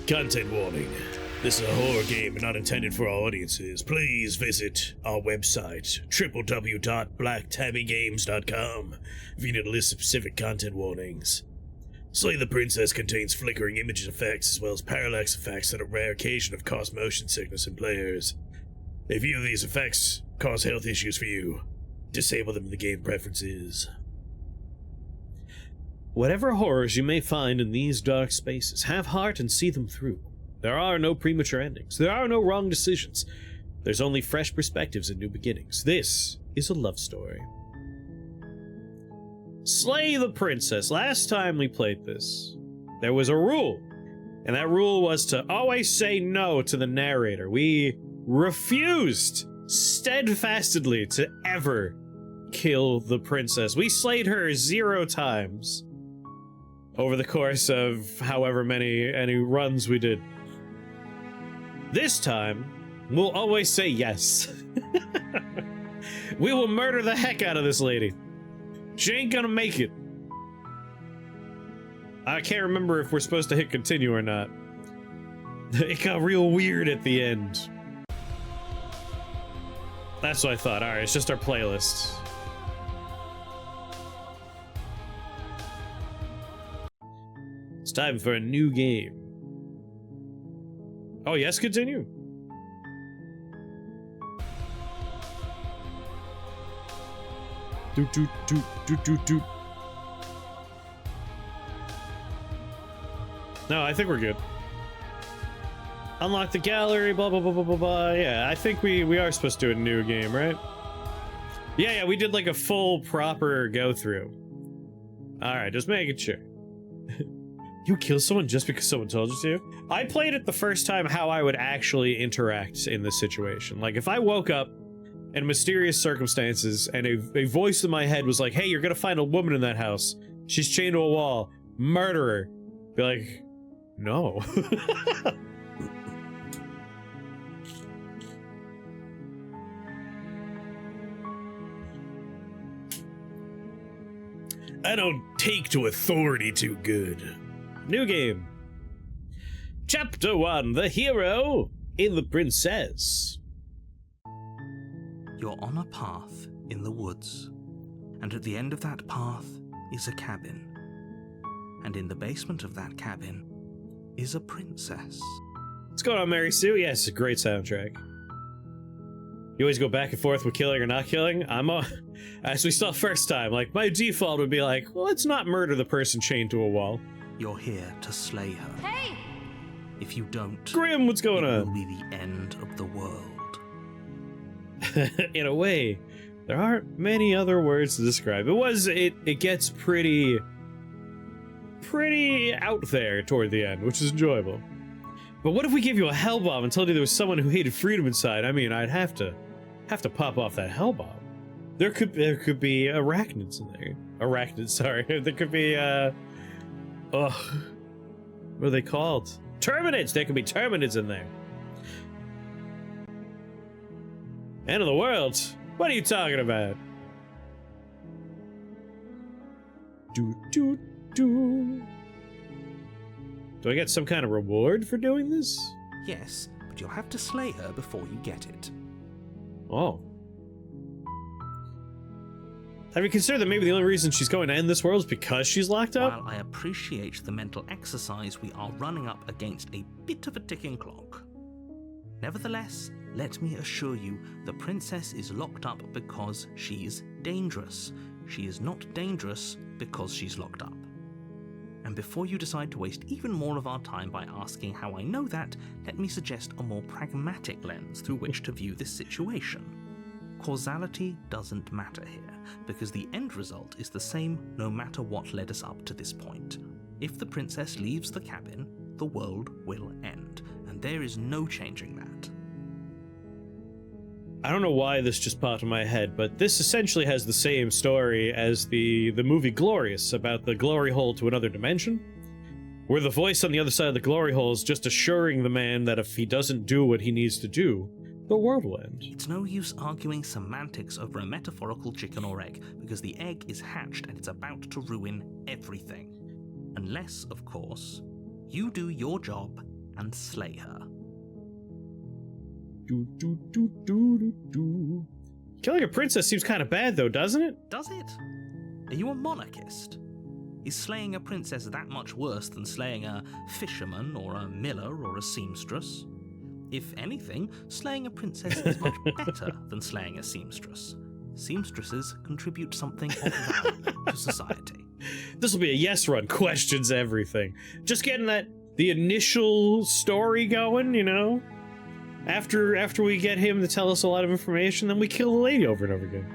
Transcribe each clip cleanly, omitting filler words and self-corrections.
Content warning. This is a horror game and not intended for all audiences. Please visit our website, www.blacktammygames.com, if you need a list of specific content warnings. Slay the Princess contains flickering image effects as well as parallax effects that on rare occasion have caused motion sickness in players. If either of these effects cause health issues for you, disable them in the game preferences. Whatever horrors you may find in these dark spaces, have heart and see them through. There are no premature endings. There are no wrong decisions. There's only fresh perspectives and new beginnings. This is a love story. Slay the Princess. Last time we played this, there was a rule. And that rule was to always say no to the narrator. We refused steadfastly to ever kill the princess. We slayed her 0 times over the course of however many runs we did. This time, we'll always say yes. We will murder the heck out of this lady. She ain't gonna make it. I can't remember if we're supposed to hit continue or not. It got real weird at the end. That's what I thought. Alright, it's just our playlist. It's time for a new game. Oh, yes, continue. Doot, doot, doot, doot, doot, doot. No, I think we're good. Unlock the gallery, blah, blah, blah, blah, blah, blah. Yeah, I think we are supposed to do a new game, right? Yeah, we did like a full, proper go-through. Alright, just making sure. You kill someone just because someone told you to? I played it the first time how I would actually interact in this situation. Like, if I woke up in mysterious circumstances and a voice in my head was like, hey, you're gonna find a woman in that house. She's chained to a wall. Murder her. Be like, no. I don't take to authority too good. New game. Chapter 1, The Hero in the Princess. You're on a path in the woods, and at the end of that path is a cabin. And in the basement of that cabin is a princess. What's going on, Mary Sue? Yes, it's a great soundtrack. You always go back and forth with killing or not killing. As we saw first time, like, my default would be like, well, let's not murder the person chained to a wall. You're here to slay her. Hey! If you don't, Grim, what's going on? It will be the end of the world. In a way, there aren't many other words to describe. It gets pretty out there toward the end, which is enjoyable. But what if we gave you a hell bomb and told you there was someone who hated freedom inside? I mean, I'd have to pop off that hell bomb. There could be arachnids in there. Arachnids, sorry. There could be what are they called? Terminids! There could be terminids in there. End of the world? What are you talking about? Do I get some kind of reward for doing this? Yes, but you'll have to slay her before you get it. Oh. Have you considered that maybe the only reason she's going to end this world is because she's locked up? While I appreciate the mental exercise, we are running up against a bit of a ticking clock. Nevertheless, let me assure you, the princess is locked up because she's dangerous. She is not dangerous because she's locked up. And before you decide to waste even more of our time by asking how I know that, let me suggest a more pragmatic lens through which to view this situation. Causality doesn't matter here, because the end result is the same no matter what led us up to this point. If the princess leaves the cabin, the world will end, and there is no changing that. I don't know why this just popped in my head, but this essentially has the same story as the movie Glorious, about the glory hole to another dimension, where the voice on the other side of the glory hole is just assuring the man that if he doesn't do what he needs to do, the world will end. It's no use arguing semantics over a metaphorical chicken or egg, because the egg is hatched and it's about to ruin everything. Unless, of course, you do your job and slay her. Killing a princess seems kind of bad, though, doesn't it? Does it? Are you a monarchist? Is slaying a princess that much worse than slaying a fisherman or a miller or a seamstress? If anything, slaying a princess is much better than slaying a seamstress. Seamstresses contribute something of value to society. This will be a yes run, questions everything. Just getting the initial story going, you know? After we get him to tell us a lot of information, then we kill the lady over and over again.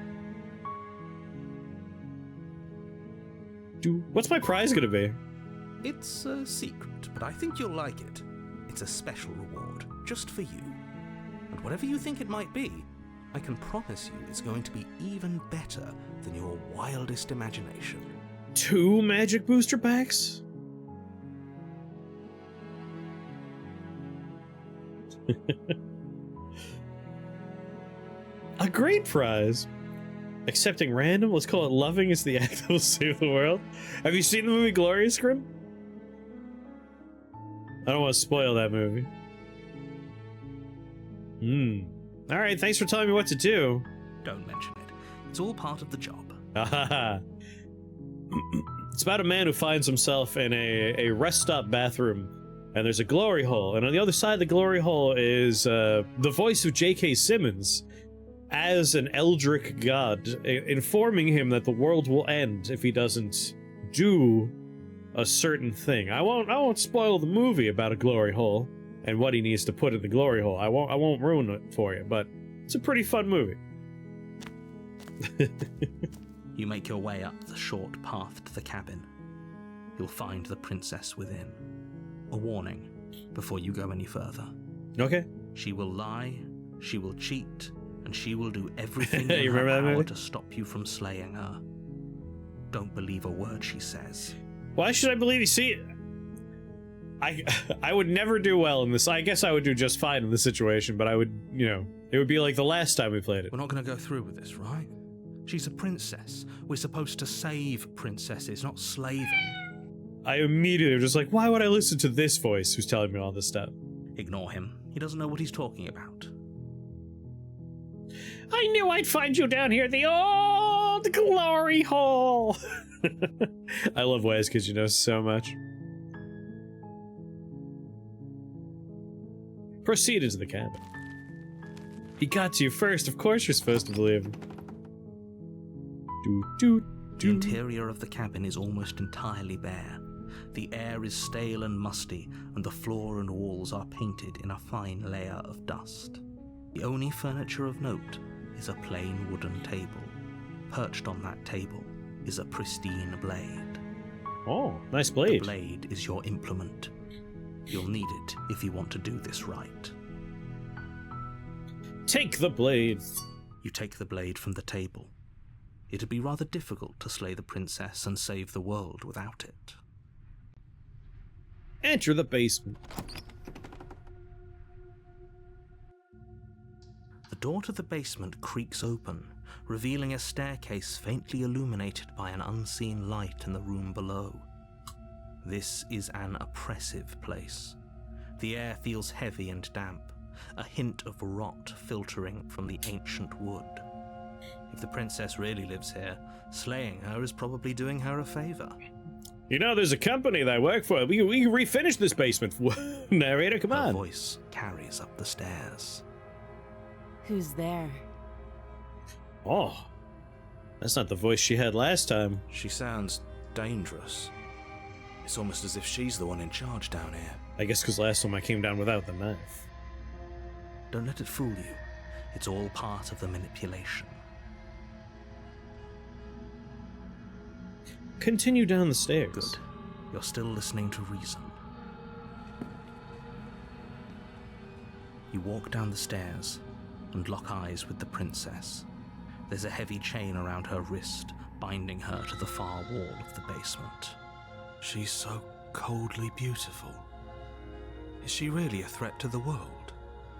What's my prize gonna be? It's a secret, but I think you'll like it. It's a special reward, just for you. And whatever you think it might be, I can promise you it's going to be even better than your wildest imagination. 2 magic booster packs? A great prize. Accepting random? Let's call it loving is the act that will save the world. Have you seen the movie Glorious, Grim? I don't want to spoil that movie. Alright, thanks for telling me what to do. Don't mention it. It's all part of the job. It's about a man who finds himself in a rest stop bathroom, and there's a glory hole, and on the other side of the glory hole is the voice of J.K. Simmons as an eldritch god, informing him that the world will end if he doesn't do a certain thing. I won't spoil the movie about a glory hole and what he needs to put in the glory hole. I won't ruin it for you, but it's a pretty fun movie. You make your way up the short path to the cabin. You'll find the princess within. A warning before you go any further. Okay. She will lie, she will cheat, and she will do everything in You her remember that power movie? to stop you from slaying her. Don't believe a word she says. Why should I believe you? See, I would never do well in this. I guess I would do just fine in this situation, but I would, you know, it would be like the last time we played it. We're not going to go through with this, right? She's a princess. We're supposed to save princesses, not slay them. I immediately was just like, why would I listen to this voice who's telling me all this stuff? Ignore him. He doesn't know what he's talking about. I knew I'd find you down here, the old glory hole. I love Wes because you know so much. Proceed into the cabin. He got to you first. Of course you're supposed to believe him. The interior of the cabin is almost entirely bare. The air is stale and musty, and the floor and walls are painted in a fine layer of dust. The only furniture of note is a plain wooden table. Perched on that table is a pristine blade. Oh, nice blade. The blade is your implement. You'll need it if you want to do this right. Take the blade. You take the blade from the table. It'd be rather difficult to slay the princess and save the world without it. Enter the basement. The door to the basement creaks open, revealing a staircase faintly illuminated by an unseen light in the room below. This is an oppressive place. The air feels heavy and damp, a hint of rot filtering from the ancient wood. If the princess really lives here, slaying her is probably doing her a favor. You know, there's a company that I work for. We can refinish this basement. Narrator, come Her on. voice carries up the stairs. Who's there? Oh, that's not the voice she had last time. She sounds dangerous. It's almost as if she's the one in charge down here. I guess because last time I came down without the knife. Don't let it fool you. It's all part of the manipulation. Continue down the stairs. Good. You're still listening to reason. You walk down the stairs and lock eyes with the princess. There's a heavy chain around her wrist, binding her to the far wall of the basement. She's so coldly beautiful. Is she really a threat to the world?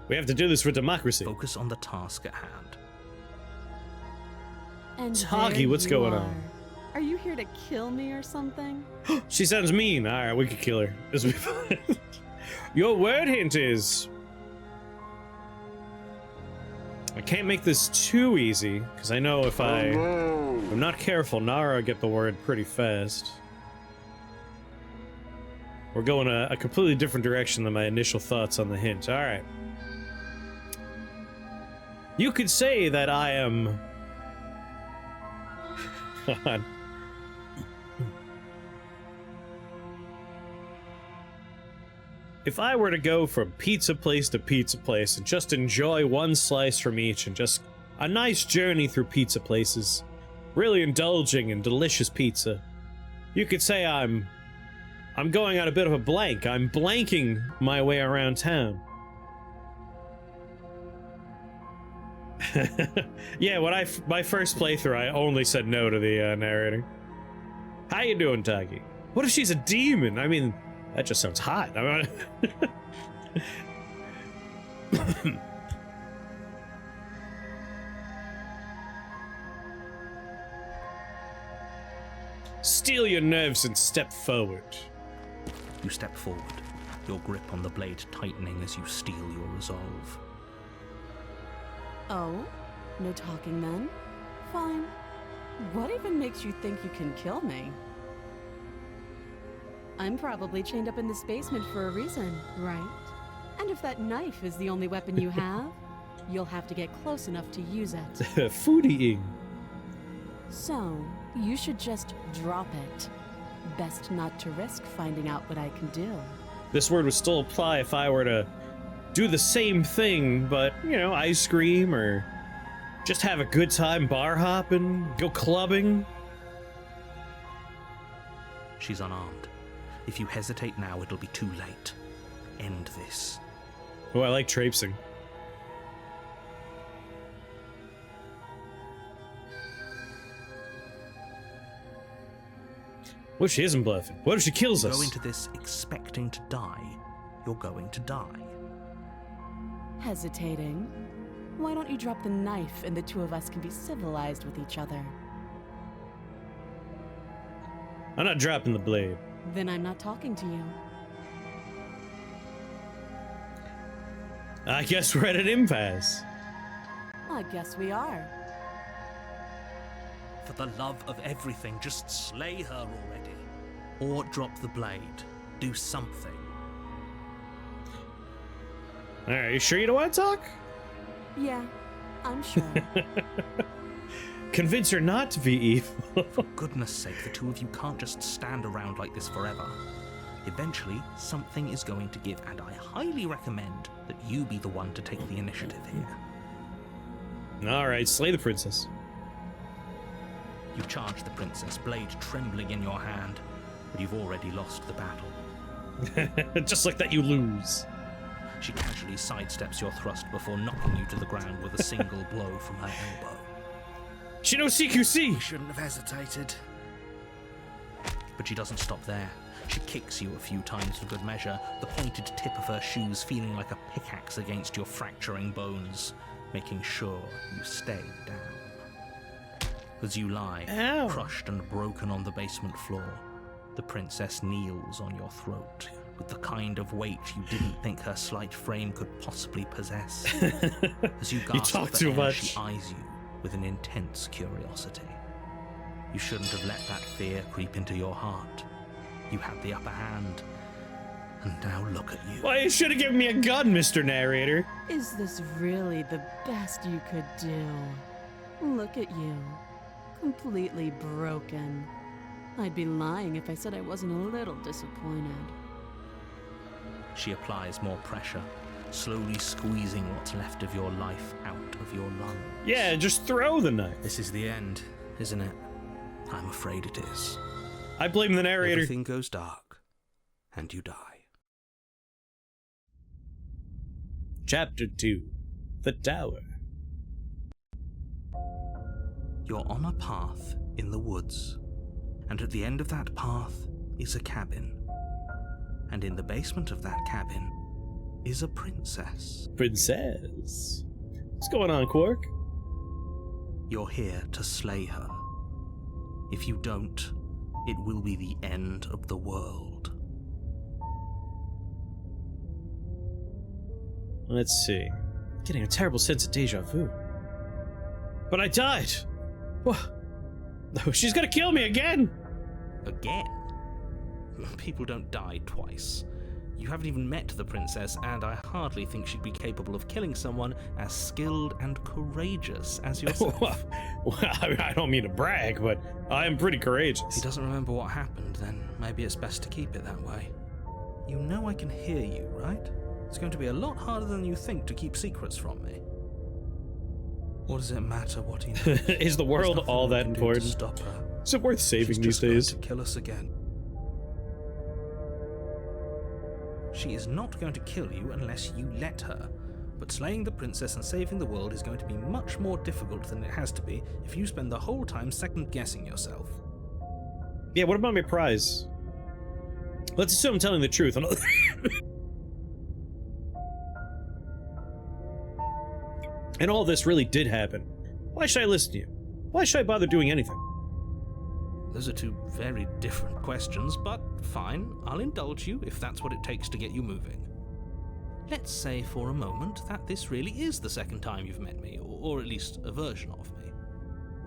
We have to do this for democracy. Focus on the task at hand. And Toggy, there what's you going are. on? Are you here to kill me or something? She sounds mean. All right, we could kill her. This will be fun. Your word hint is... I can't make this too easy, because I know if I'm not careful, Nara will get the word pretty fast. We're going a completely different direction than my initial thoughts on the hint. Alright. You could say that I am... God. If I were to go from pizza place to pizza place and just enjoy one slice from each and just a nice journey through pizza places, really indulging in delicious pizza, you could say I'm going on a bit of a blank. I'm blanking my way around town. Yeah, when my first playthrough, I only said no to the narrator. How you doing, Taki? What if she's a demon? I mean, that just sounds hot. I mean... Steel your nerves and step forward. You step forward, your grip on the blade tightening as you steel your resolve. Oh? No talking then? Fine. What even makes you think you can kill me? I'm probably chained up in this basement for a reason, right? And if that knife is the only weapon you have, you'll have to get close enough to use it. Food eating. So, you should just drop it. Best not to risk finding out what I can do. This word would still apply if I were to do the same thing, but, you know, ice cream or just have a good time bar hopping, go clubbing. She's unarmed. If you hesitate now, it'll be too late. End this. Oh, I like traipsing. What if she isn't bluffing? What if she kills us? Go into this expecting to die. You're going to die. Hesitating? Why don't you drop the knife and the two of us can be civilized with each other? I'm not dropping the blade. Then I'm not talking to you. I guess we're at an impasse. I guess we are. For the love of everything, just slay her already. Or drop the blade. Do something. Alright, you sure you don't want to talk? Yeah, I'm sure. Convince her not to be evil. For goodness sake, the two of you can't just stand around like this forever. Eventually, something is going to give, and I highly recommend that you be the one to take the initiative here. Alright, slay the princess. You charge the princess, blade trembling in your hand, but you've already lost the battle. Just like that, you lose. She casually sidesteps your thrust before knocking you to the ground with a single blow from her elbow. She knows CQC! You shouldn't have hesitated. But she doesn't stop there. She kicks you a few times for good measure, the pointed tip of her shoes feeling like a pickaxe against your fracturing bones, making sure you stay down. As you lie, Ow. crushed and broken on the basement floor, the princess kneels on your throat with the kind of weight you didn't think her slight frame could possibly possess. As you gasp talk for too air, much. she eyes you with an intense curiosity. You shouldn't have let that fear creep into your heart. You had the upper hand, and now look at you. Why, you should have given me a gun, Mr. Narrator. Is this really the best you could do? Look at you. Completely broken. I'd be lying if I said I wasn't a little disappointed. She applies more pressure, slowly squeezing what's left of your life out of your lungs. Yeah, just throw the knife. This is the end, isn't it? I'm afraid it is. I blame the narrator. Everything goes dark, and you die. Chapter 2. The Tower. You're on a path in the woods, and at the end of that path is a cabin. And in the basement of that cabin is a princess. Princess. What's going on, Quark? You're here to slay her. If you don't, it will be the end of the world. Let's see. Getting a terrible sense of deja vu. But I died! What? She's gonna kill me again! Again? People don't die twice. You haven't even met the princess, and I hardly think she'd be capable of killing someone as skilled and courageous as yourself. Well, I don't mean to brag, but I am pretty courageous. If he doesn't remember what happened, then maybe it's best to keep it that way. You know I can hear you, right? It's going to be a lot harder than you think to keep secrets from me. What does it matter what he knows? Is the world all that important? To stop her. Is it worth saving She's these days? Going to kill us again. She is not going to kill you unless you let her. But slaying the princess and saving the world is going to be much more difficult than it has to be if you spend the whole time second-guessing yourself. Yeah, what about my prize? Let's assume I'm telling the truth. And all this really did happen. Why should I listen to you? Why should I bother doing anything? Those are two very different questions, but fine, I'll indulge you if that's what it takes to get you moving. Let's say for a moment that this really is the second time you've met me, or at least a version of me.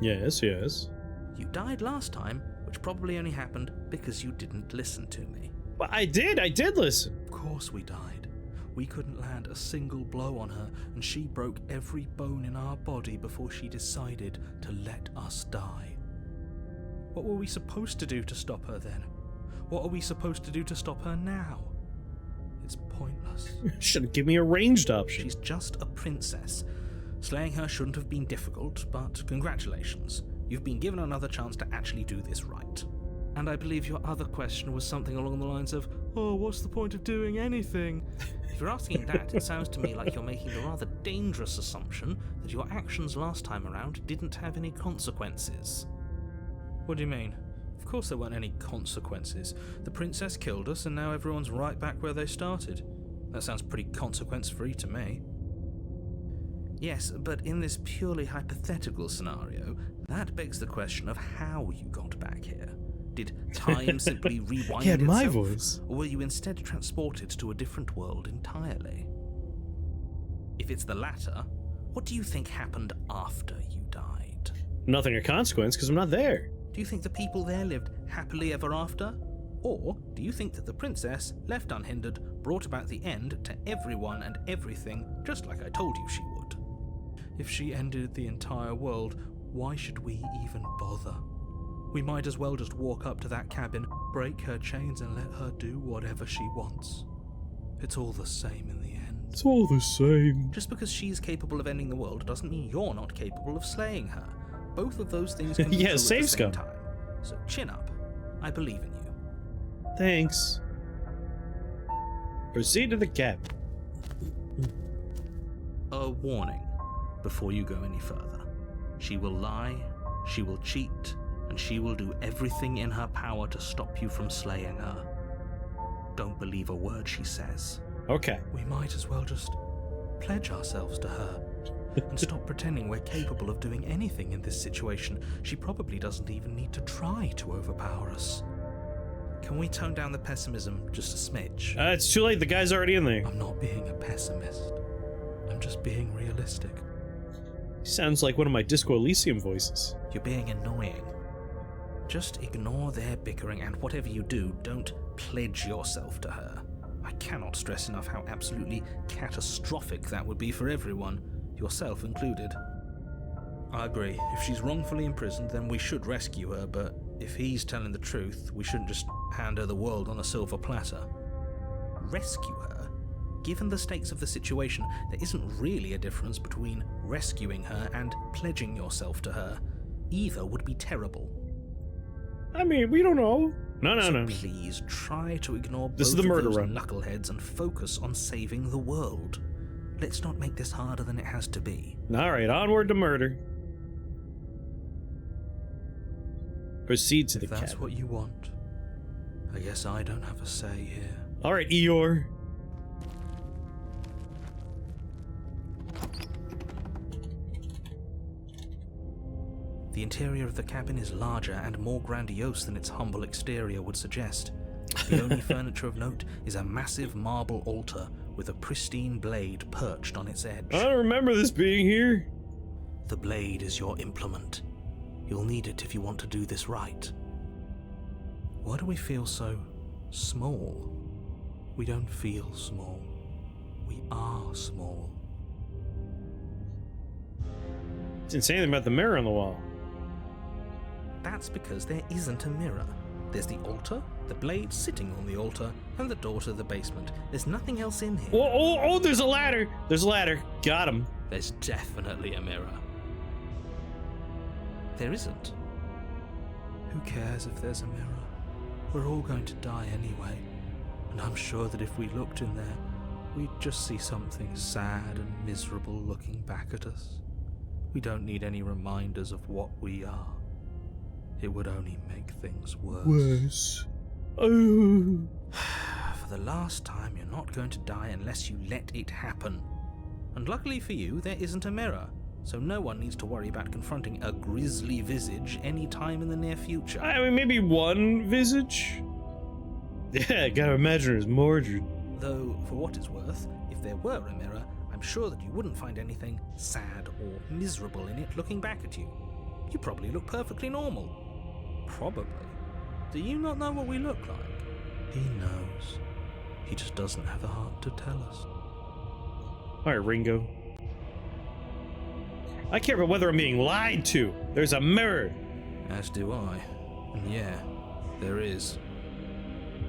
Yes, yes. You died last time, which probably only happened because you didn't listen to me. But I did listen. Of course we died. We couldn't land a single blow on her, and she broke every bone in our body before she decided to let us die. What were we supposed to do to stop her then? What are we supposed to do to stop her now? It's pointless. Should've given me a ranged option. She's just a princess. Slaying her shouldn't have been difficult, but congratulations. You've been given another chance to actually do this right. And I believe your other question was something along the lines of, oh, what's the point of doing anything? If you're asking that, it sounds to me like you're making the rather dangerous assumption that your actions last time around didn't have any consequences. What do you mean? Of course there weren't any consequences. The princess killed us and now everyone's right back where they started. That sounds pretty consequence-free to me. Yes, but in this purely hypothetical scenario, that begs the question of how you got back here. Did time simply rewind Yeah, itself? my voice. Or were you instead transported to a different world entirely? If it's the latter, what do you think happened after you died? Nothing of consequence, because I'm not there. Do you think the people there lived happily ever after? Or do you think that the princess, left unhindered, brought about the end to everyone and everything, just like I told you she would? If she ended the entire world, why should we even bother? We might as well just walk up to that cabin, break her chains and let her do whatever she wants. It's all the same in the end. It's all the same. Just because she's capable of ending the world doesn't mean you're not capable of slaying her. Both of those things can be Yeah, true at save the same scum. time. So chin up. I believe in you. Thanks. Proceed to the cap. A warning before you go any further. She will lie, she will cheat, and she will do everything in her power to stop you from slaying her. Don't believe a word she says. Okay. We might as well just pledge ourselves to her and stop pretending we're capable of doing anything in this situation. She probably doesn't even need to try to overpower us. Can we tone down the pessimism just a smidge? It's too late. The guy's already in there. I'm not being a pessimist. I'm just being realistic. Sounds like one of my Disco Elysium voices. You're being annoying. Just ignore their bickering, and whatever you do, don't pledge yourself to her. I cannot stress enough how absolutely catastrophic that would be for everyone, yourself included. I agree. If she's wrongfully imprisoned, then we should rescue her, but if he's telling the truth, we shouldn't just hand her the world on a silver platter. Rescue her? Given the stakes of the situation, there isn't really a difference between rescuing her and pledging yourself to her. Either would be terrible. I mean, we don't know. No. Please try to ignore This is both the of murder those run. knuckleheads and focus on saving the world. Let's not make this harder than it has to be. Alright, onward to murder. Proceed to If the that's cabin. what you want, I guess I don't have a say here. Alright, Eeyore. The interior of the cabin is larger and more grandiose than its humble exterior would suggest. The only furniture of note is a massive marble altar with a pristine blade perched on its edge. I don't remember this being here. The blade is your implement. You'll need it if you want to do this right. Why do we feel so small? We don't feel small. We are small. Didn't say anything about the mirror on the wall. That's because there isn't a mirror. There's the altar, the blade sitting on the altar, and the door to the basement. There's nothing else in here. Oh, there's a ladder. There's a ladder. Got him. There's definitely a mirror. There isn't. Who cares if there's a mirror? We're all going to die anyway. And I'm sure that if we looked in there, we'd just see something sad and miserable looking back at us. We don't need any reminders of what we are. It would only make things worse. Oh. For the last time, you're not going to die unless you let it happen. And luckily for you, there isn't a mirror, so no one needs to worry about confronting a grisly visage any time in the near future. I mean, maybe one visage? Yeah, gotta imagine it as Mordred. Though, for what it's worth, if there were a mirror, I'm sure that you wouldn't find anything sad or miserable in it looking back at you. You probably look perfectly normal. Probably. Do you not know what we look like? He knows. He just doesn't have the heart to tell us. Alright, Ringo. I care about whether I'm being lied to. There's a mirror. As do I. And yeah, there is.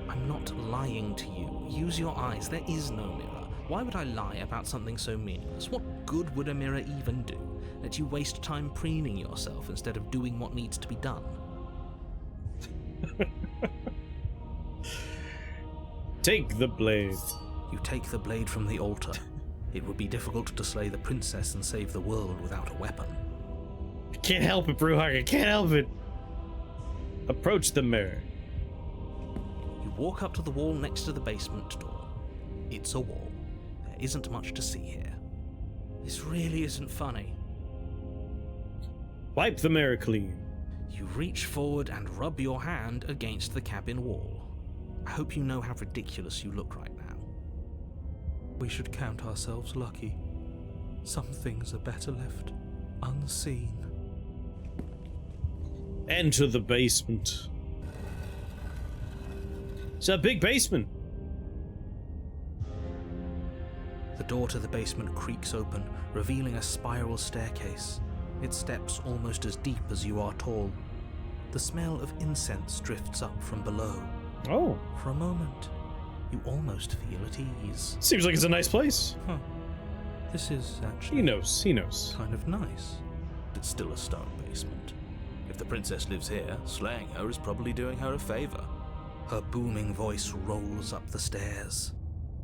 I'm not lying to you. Use your eyes. There is no mirror. Why would I lie about something so meaningless? What good would a mirror even do? Let you waste time preening yourself instead of doing what needs to be done. Take the blade. You take the blade from the altar. It would be difficult to slay the princess and save the world without a weapon. I can't help it, Brewhog. I can't help it. Approach the mirror. You walk up to the wall next to the basement door. It's a wall. There isn't much to see here. This really isn't funny. Wipe the mirror clean. You reach forward and rub your hand against the cabin wall. I hope you know how ridiculous you look right now. We should count ourselves lucky. Some things are better left unseen. Enter the basement. It's a big basement. The door to the basement creaks open, revealing a spiral staircase. Its steps almost as deep as you are tall. The smell of incense drifts up from below. Oh. For a moment, you almost feel at ease. Seems like it's a nice place. Huh. This is actually... He knows. kind of nice. It's still a stone basement. If the princess lives here, slaying her is probably doing her a favor. Her booming voice rolls up the stairs.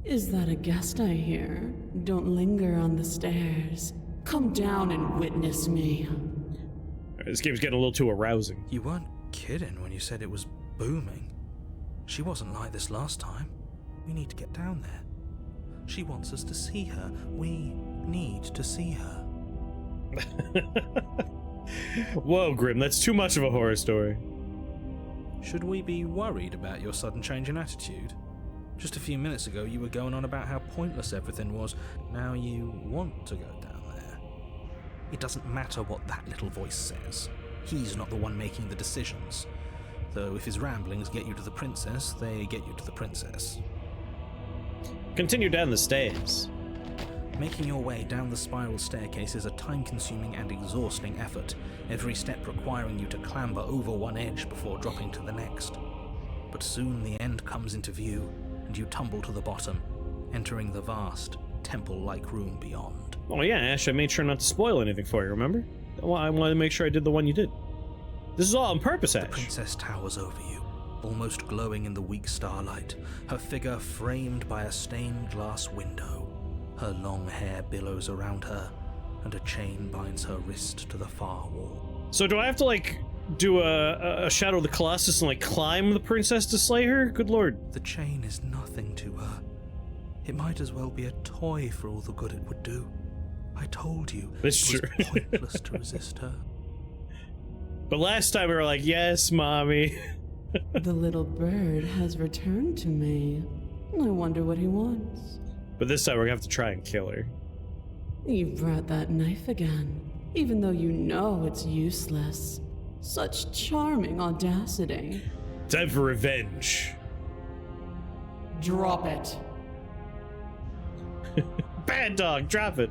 Is that a guest I hear? Don't linger on the stairs. Come down and witness me. This game's getting a little too arousing. You weren't kidding when you said it was booming. She wasn't like this last time. We need to get down there. She wants us to see her. We need to see her. Whoa, Grim, that's too much of a horror story. Should we be worried about your sudden change in attitude? Just a few minutes ago you were going on about how pointless everything was. Now you want to go down there. It doesn't matter what that little voice says. He's not the one making the decisions. Though if his ramblings get you to the princess, they get you to the princess. Continue down the stairs. Making your way down the spiral staircase is a time-consuming and exhausting effort, every step requiring you to clamber over one edge before dropping to the next. But soon the end comes into view, and you tumble to the bottom, entering the vast, temple-like room beyond. Oh yeah, Ash, I made sure not to spoil anything for you, remember? I wanted to make sure I did the one you did. This is all on purpose, Ash. The princess towers over you, almost glowing in the weak starlight, her figure framed by a stained glass window. Her long hair billows around her, and a chain binds her wrist to the far wall. So do I have to, like, do a Shadow of the Colossus and, like, climb the princess to slay her? Good lord. The chain is nothing to her. It might as well be a toy for all the good it would do. I told you, That's it true. was pointless to resist her. But last time we were like, yes, mommy. The little bird has returned to me. I wonder what he wants. But this time we're gonna have to try and kill her. You brought that knife again, even though you know it's useless. Such charming audacity. Time for revenge. Drop it. Bad dog, drop it.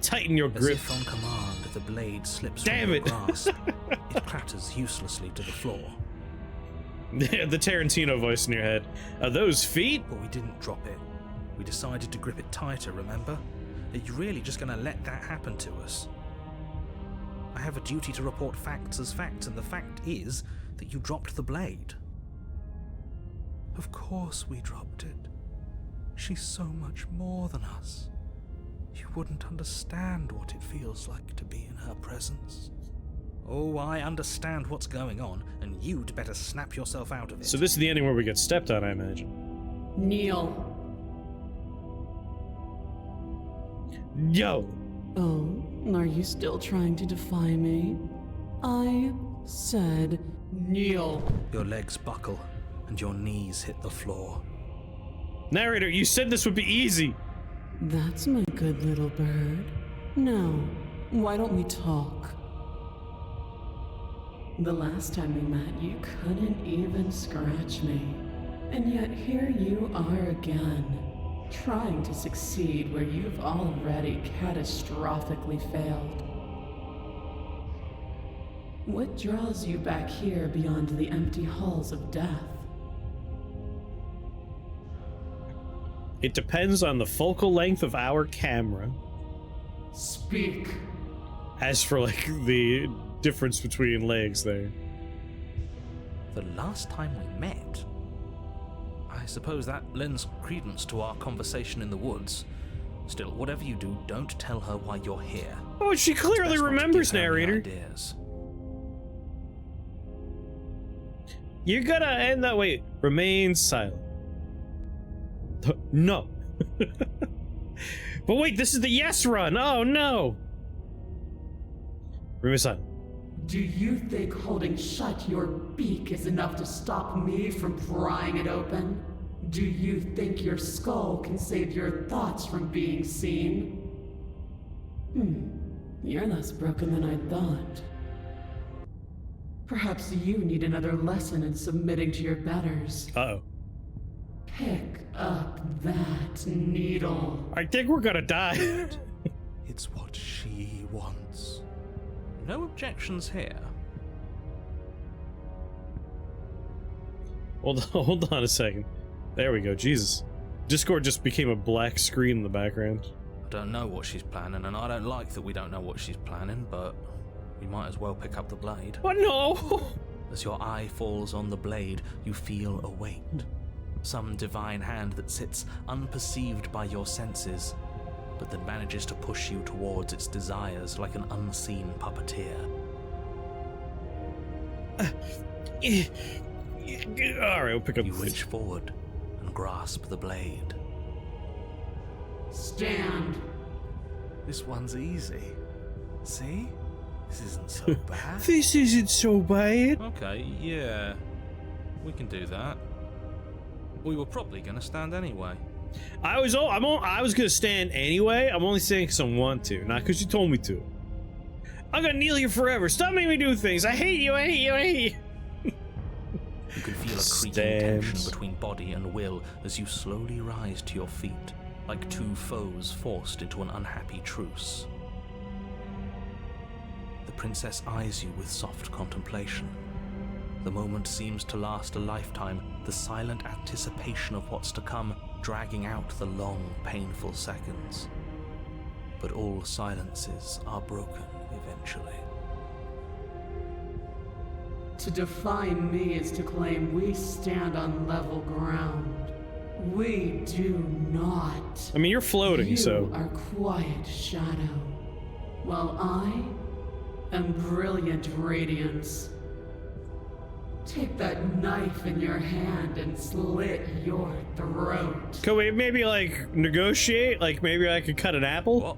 Tighten your As grip. if on command, the blade slips Damn from your it. grasp. It clatters uselessly to the floor. The Tarantino voice in your head. Are those feet? But we didn't drop it. We decided to grip it tighter, remember? Are you really just going to let that happen to us? I have a duty to report facts as facts, and the fact is that you dropped the blade. Of course we dropped it. She's so much more than us. You wouldn't understand what it feels like to be in her presence. Oh, I understand what's going on, and you'd better snap yourself out of it. So this is the ending where we get stepped on, I imagine. Kneel. Yo! Oh, are you still trying to defy me? I said kneel. Your legs buckle, and your knees hit the floor. Narrator, you said this would be easy! That's my good little bird. Now, why don't we talk? The last time we met, you couldn't even scratch me. And yet here you are again, trying to succeed where you've already catastrophically failed. What draws you back here beyond the empty halls of death? It depends on the focal length of our camera. Speak. As for, like, the difference between legs there. The last time we met? I suppose that lends credence to our conversation in the woods. Still, whatever you do, don't tell her why you're here. Oh, she clearly Best not to remembers, give her any narrator. ideas. You gotta end that. Wait, remain silent. No. But wait, this is the yes run. Oh no. Remain silent. Do you think holding shut your beak is enough to stop me from prying it open? Do you think your skull can save your thoughts from being seen? You're less broken than I thought. Perhaps you need another lesson in submitting to your betters. Uh-oh. Pick up that needle. I think we're gonna die. It's what she wants. No objections here. Hold on a second. There we go. Jesus. Discord just became a black screen in the background. I don't know what she's planning, and I don't like that we don't know what she's planning, but we might as well pick up the blade. What? No! As your eye falls on the blade, you feel a weight. Some divine hand that sits unperceived by your senses, but that manages to push you towards its desires like an unseen puppeteer. Alright, we'll pick up You the reach forward and grasp the blade. Stand. This one's easy. See? This isn't so bad. This isn't so bad. Okay, yeah. We can do that. We were probably gonna stand anyway. I was gonna stand anyway. I'm only saying because I want to, not because you told me to. I'm gonna kneel you forever. Stop making me do things. I hate you. I hate you. I hate you. You can feel a creaking Stand. tension between body and will as you slowly rise to your feet, like two foes forced into an unhappy truce. The princess eyes you with soft contemplation. The moment seems to last a lifetime, the silent anticipation of what's to come dragging out the long, painful seconds. But all silences are broken eventually. To define me is to claim we stand on level ground. We do not. I mean, you're floating, You so. are quiet shadow, while I am brilliant radiance. Take that knife in your hand and slit your throat. Could we maybe, like, negotiate? Like, maybe I could cut an apple?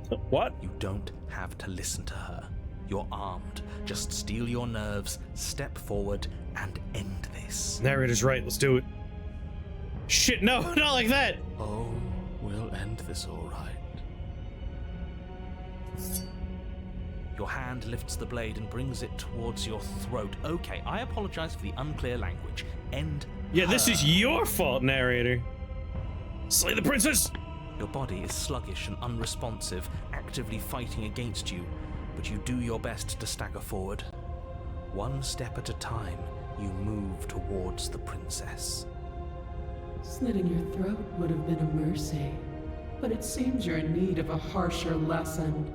What? What? You don't have to listen to her. You're armed. Just steel your nerves, step forward, and end this. Narrator's right. Let's do it. Shit, no, not like that. Oh, we'll end this all right. Your hand lifts the blade and brings it towards your throat. Okay, I apologize for the unclear language. End. Yeah, this her. is your fault, narrator. Slay the princess! Your body is sluggish and unresponsive, actively fighting against you, but you do your best to stagger forward. One step at a time, you move towards the princess. Slitting your throat would have been a mercy, but it seems you're in need of a harsher lesson.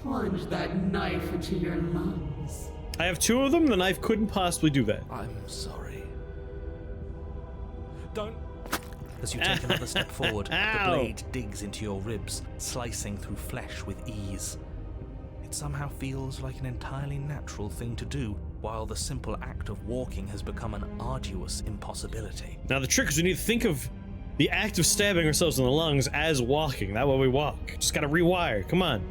Plunge that knife into your lungs. I have 2 of them, the knife couldn't possibly do that. I'm sorry. Don't. As you take another step forward, the Ow. blade digs into your ribs, slicing through flesh with ease. It somehow feels like an entirely natural thing to do, while the simple act of walking has become an arduous impossibility. Now the trick is we need to think of the act of stabbing ourselves in the lungs as walking. That way we walk. Just gotta rewire, come on.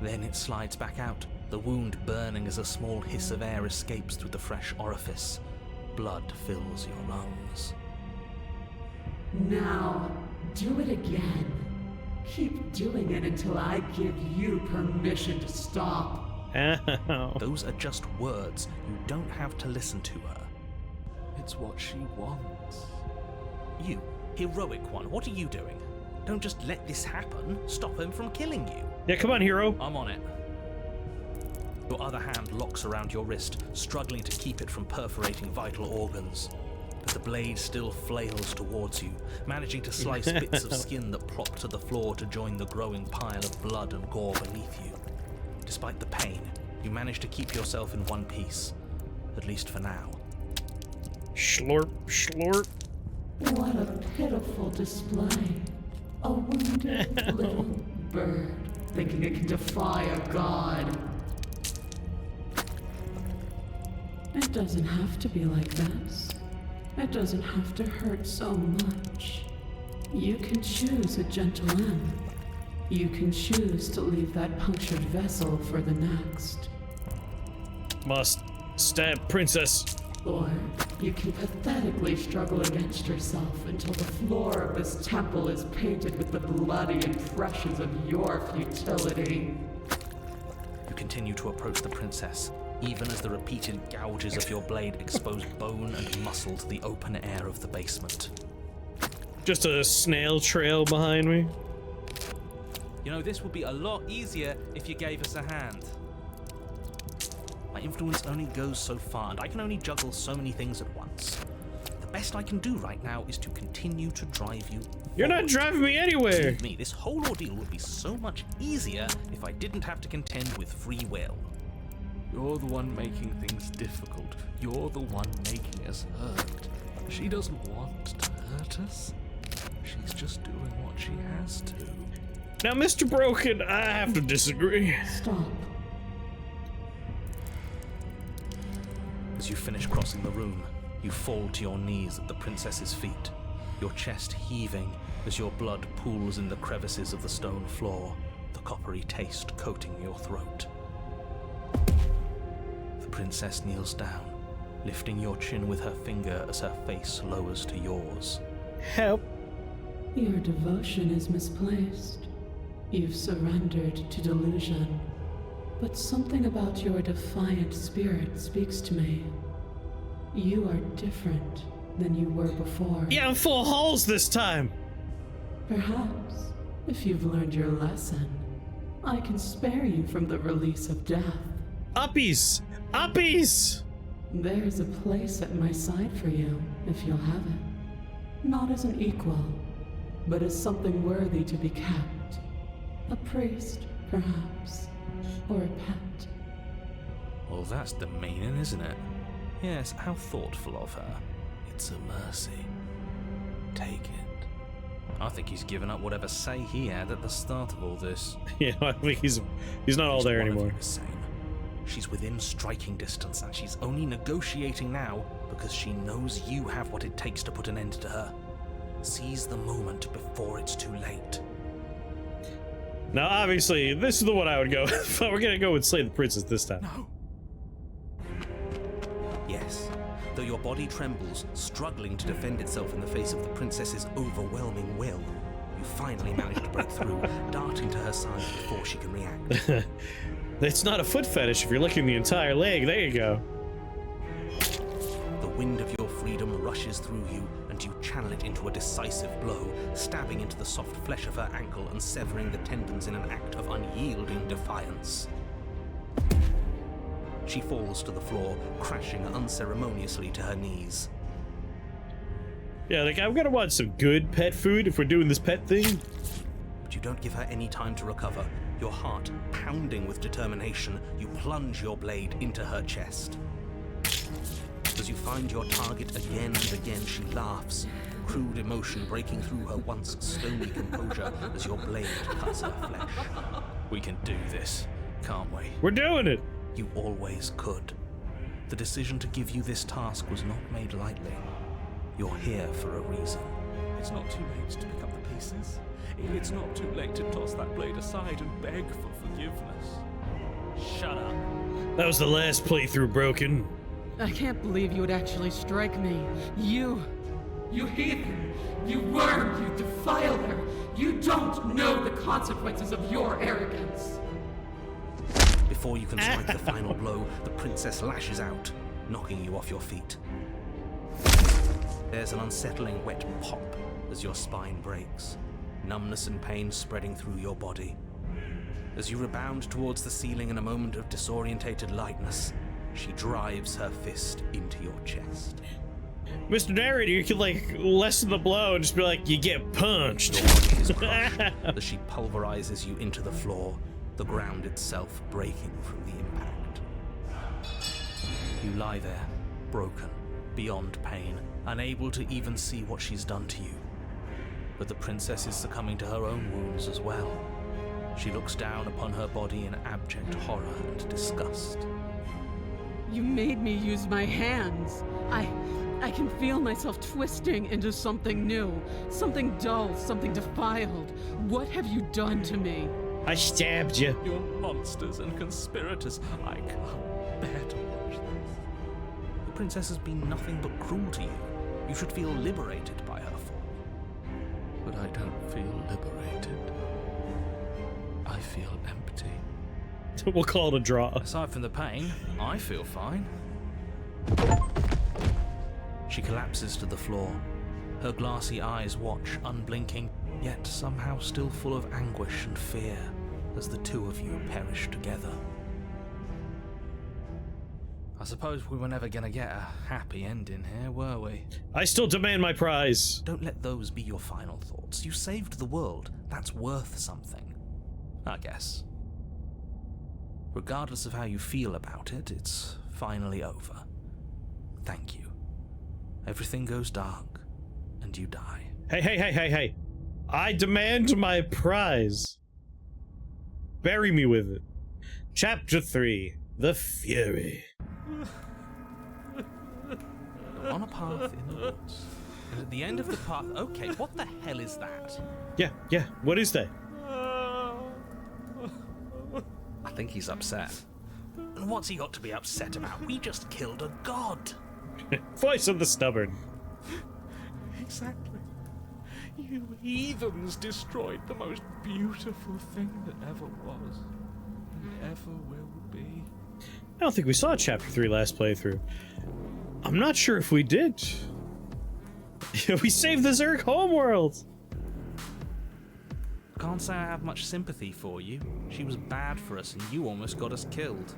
Then it slides back out, the wound burning as a small hiss of air escapes through the fresh orifice. Blood fills your lungs. Now, do it again. Keep doing it until I give you permission to stop. Ow. Those are just words. You don't have to listen to her. It's what she wants. You, heroic one, what are you doing? Don't just let this happen. Stop him from killing you. Yeah, come on, hero. I'm on it. Your other hand locks around your wrist, struggling to keep it from perforating vital organs. But the blade still flails towards you, managing to slice bits of skin that plop to the floor to join the growing pile of blood and gore beneath you. Despite the pain, you manage to keep yourself in one piece, at least for now. Slurp, slurp. What a pitiful display. A wounded little bird thinking it can defy a god. It doesn't have to be like this. It doesn't have to hurt so much. You can choose a gentle end. You can choose to leave that punctured vessel for the next. Must stab princess. Or you can pathetically struggle against yourself until the floor of this temple is painted with the bloody impressions of your futility. You continue to approach the princess, even as the repeated gouges of your blade expose bone and muscle to the open air of the basement. Just a snail trail behind me. You know, this would be a lot easier if you gave us a hand. My influence only goes so far, and I can only juggle so many things at once. The best I can do right now is to continue to drive you You're not driving me anywhere. Believe me, this whole ordeal would be so much easier if I didn't have to contend with free will. You're the one making things difficult. You're the one making us hurt. She doesn't want to hurt us. She's just doing what she has to. Now, Mr. Broken, I have to disagree. Stop. As you finish crossing the room, you fall to your knees at the princess's feet, your chest heaving as your blood pools in the crevices of the stone floor, the coppery taste coating your throat. The princess kneels down, lifting your chin with her finger as her face lowers to yours. Help. Your devotion is misplaced. You've surrendered to delusion. But something about your defiant spirit speaks to me. You are different than you were before. Yeah, I'm full of holes this time. Perhaps, if you've learned your lesson, I can spare you from the release of death. Uppies! Uppies! There's a place at my side for you, if you'll have it. Not as an equal, but as something worthy to be kept. A priest, perhaps, or a pet. Well, that's demeaning, isn't it? Yes, how thoughtful of her. It's a mercy. Take it. I think he's given up whatever say he had at the start of all this. Yeah, I think he's not all there One of anymore. you is sane. She's within striking distance, and she's only negotiating now because she knows you have what it takes to put an end to her. Seize the moment before it's too late. Now, obviously, this is the one I would go with, but we're gonna go with Slay the Princess this time. No. Yes, Though your body trembles, struggling to defend itself in the face of the princess's overwhelming will, you finally manage to break through, darting to her side before she can react. It's not a foot fetish if you're licking the entire leg. There you go. The wind of your freedom rushes through you, and you channel it into a decisive blow, stabbing into the soft flesh of her ankle and severing the tendons in an act of unyielding defiance. She falls to the floor, crashing unceremoniously to her knees. Yeah, like, I'm gonna want some good pet food if we're doing this pet thing. But you don't give her any time to recover. Your heart pounding with determination, you plunge your blade into her chest. As you find your target again and again, she laughs, crude emotion breaking through her once stony composure as your blade cuts her flesh. We can do this, can't we? We're doing it. You always could. The decision to give you this task was not made lightly. You're here for a reason. It's not too late to pick up the pieces. It's not too late to toss that blade aside and beg for forgiveness. Shut up. That was the last playthrough, Broken. I can't believe you would actually strike me. You heathen! You worm! You defiler! You don't know the consequences of your arrogance! Before you can strike the final blow, the princess lashes out, knocking you off your feet. There's an unsettling wet pop as your spine breaks, numbness and pain spreading through your body. As you rebound towards the ceiling in a moment of disorientated lightness, she drives her fist into your chest. Mr. Narrator, you could, like, lessen the blow and just be like, you get punched. Your body is crushed as she pulverizes you into the floor, the ground itself breaking from the impact. You lie there, broken, beyond pain, unable to even see what she's done to you. But the princess is succumbing to her own wounds as well. She looks down upon her body in abject horror and disgust. You made me use my hands. I can feel myself twisting into something new, something dull, something defiled. What have you done to me? I stabbed you. You're monsters and conspirators. I can't bear to watch this. The princess has been nothing but cruel to you. You should feel liberated by her fall. But I don't feel liberated. I feel empty. We'll call it a draw. Aside from the pain, I feel fine. She collapses to the floor. Her glassy eyes watch, unblinking, yet somehow still full of anguish and fear, as the two of you perish together. I suppose we were never gonna get a happy ending here, were we? I still demand my prize. Don't let those be your final thoughts. You saved the world. That's worth something. I guess. Regardless of how you feel about it, it's finally over. Thank you. Everything goes dark, and you die. Hey. I demand my prize. Bury me with it. Chapter 3. The Fury. You're on a path in the woods. And at the end of the path... Okay, what the hell is that? Yeah. What is that? I think he's upset. And what's he got to be upset about? We just killed a god. Voice of the stubborn. Exactly. You heathens destroyed the most beautiful thing that ever was and ever will be. I don't think we saw Chapter 3 last playthrough. I'm not sure if we did. We saved the Zerg homeworld. Can't say I have much sympathy for you. She was bad for us and you almost got us killed.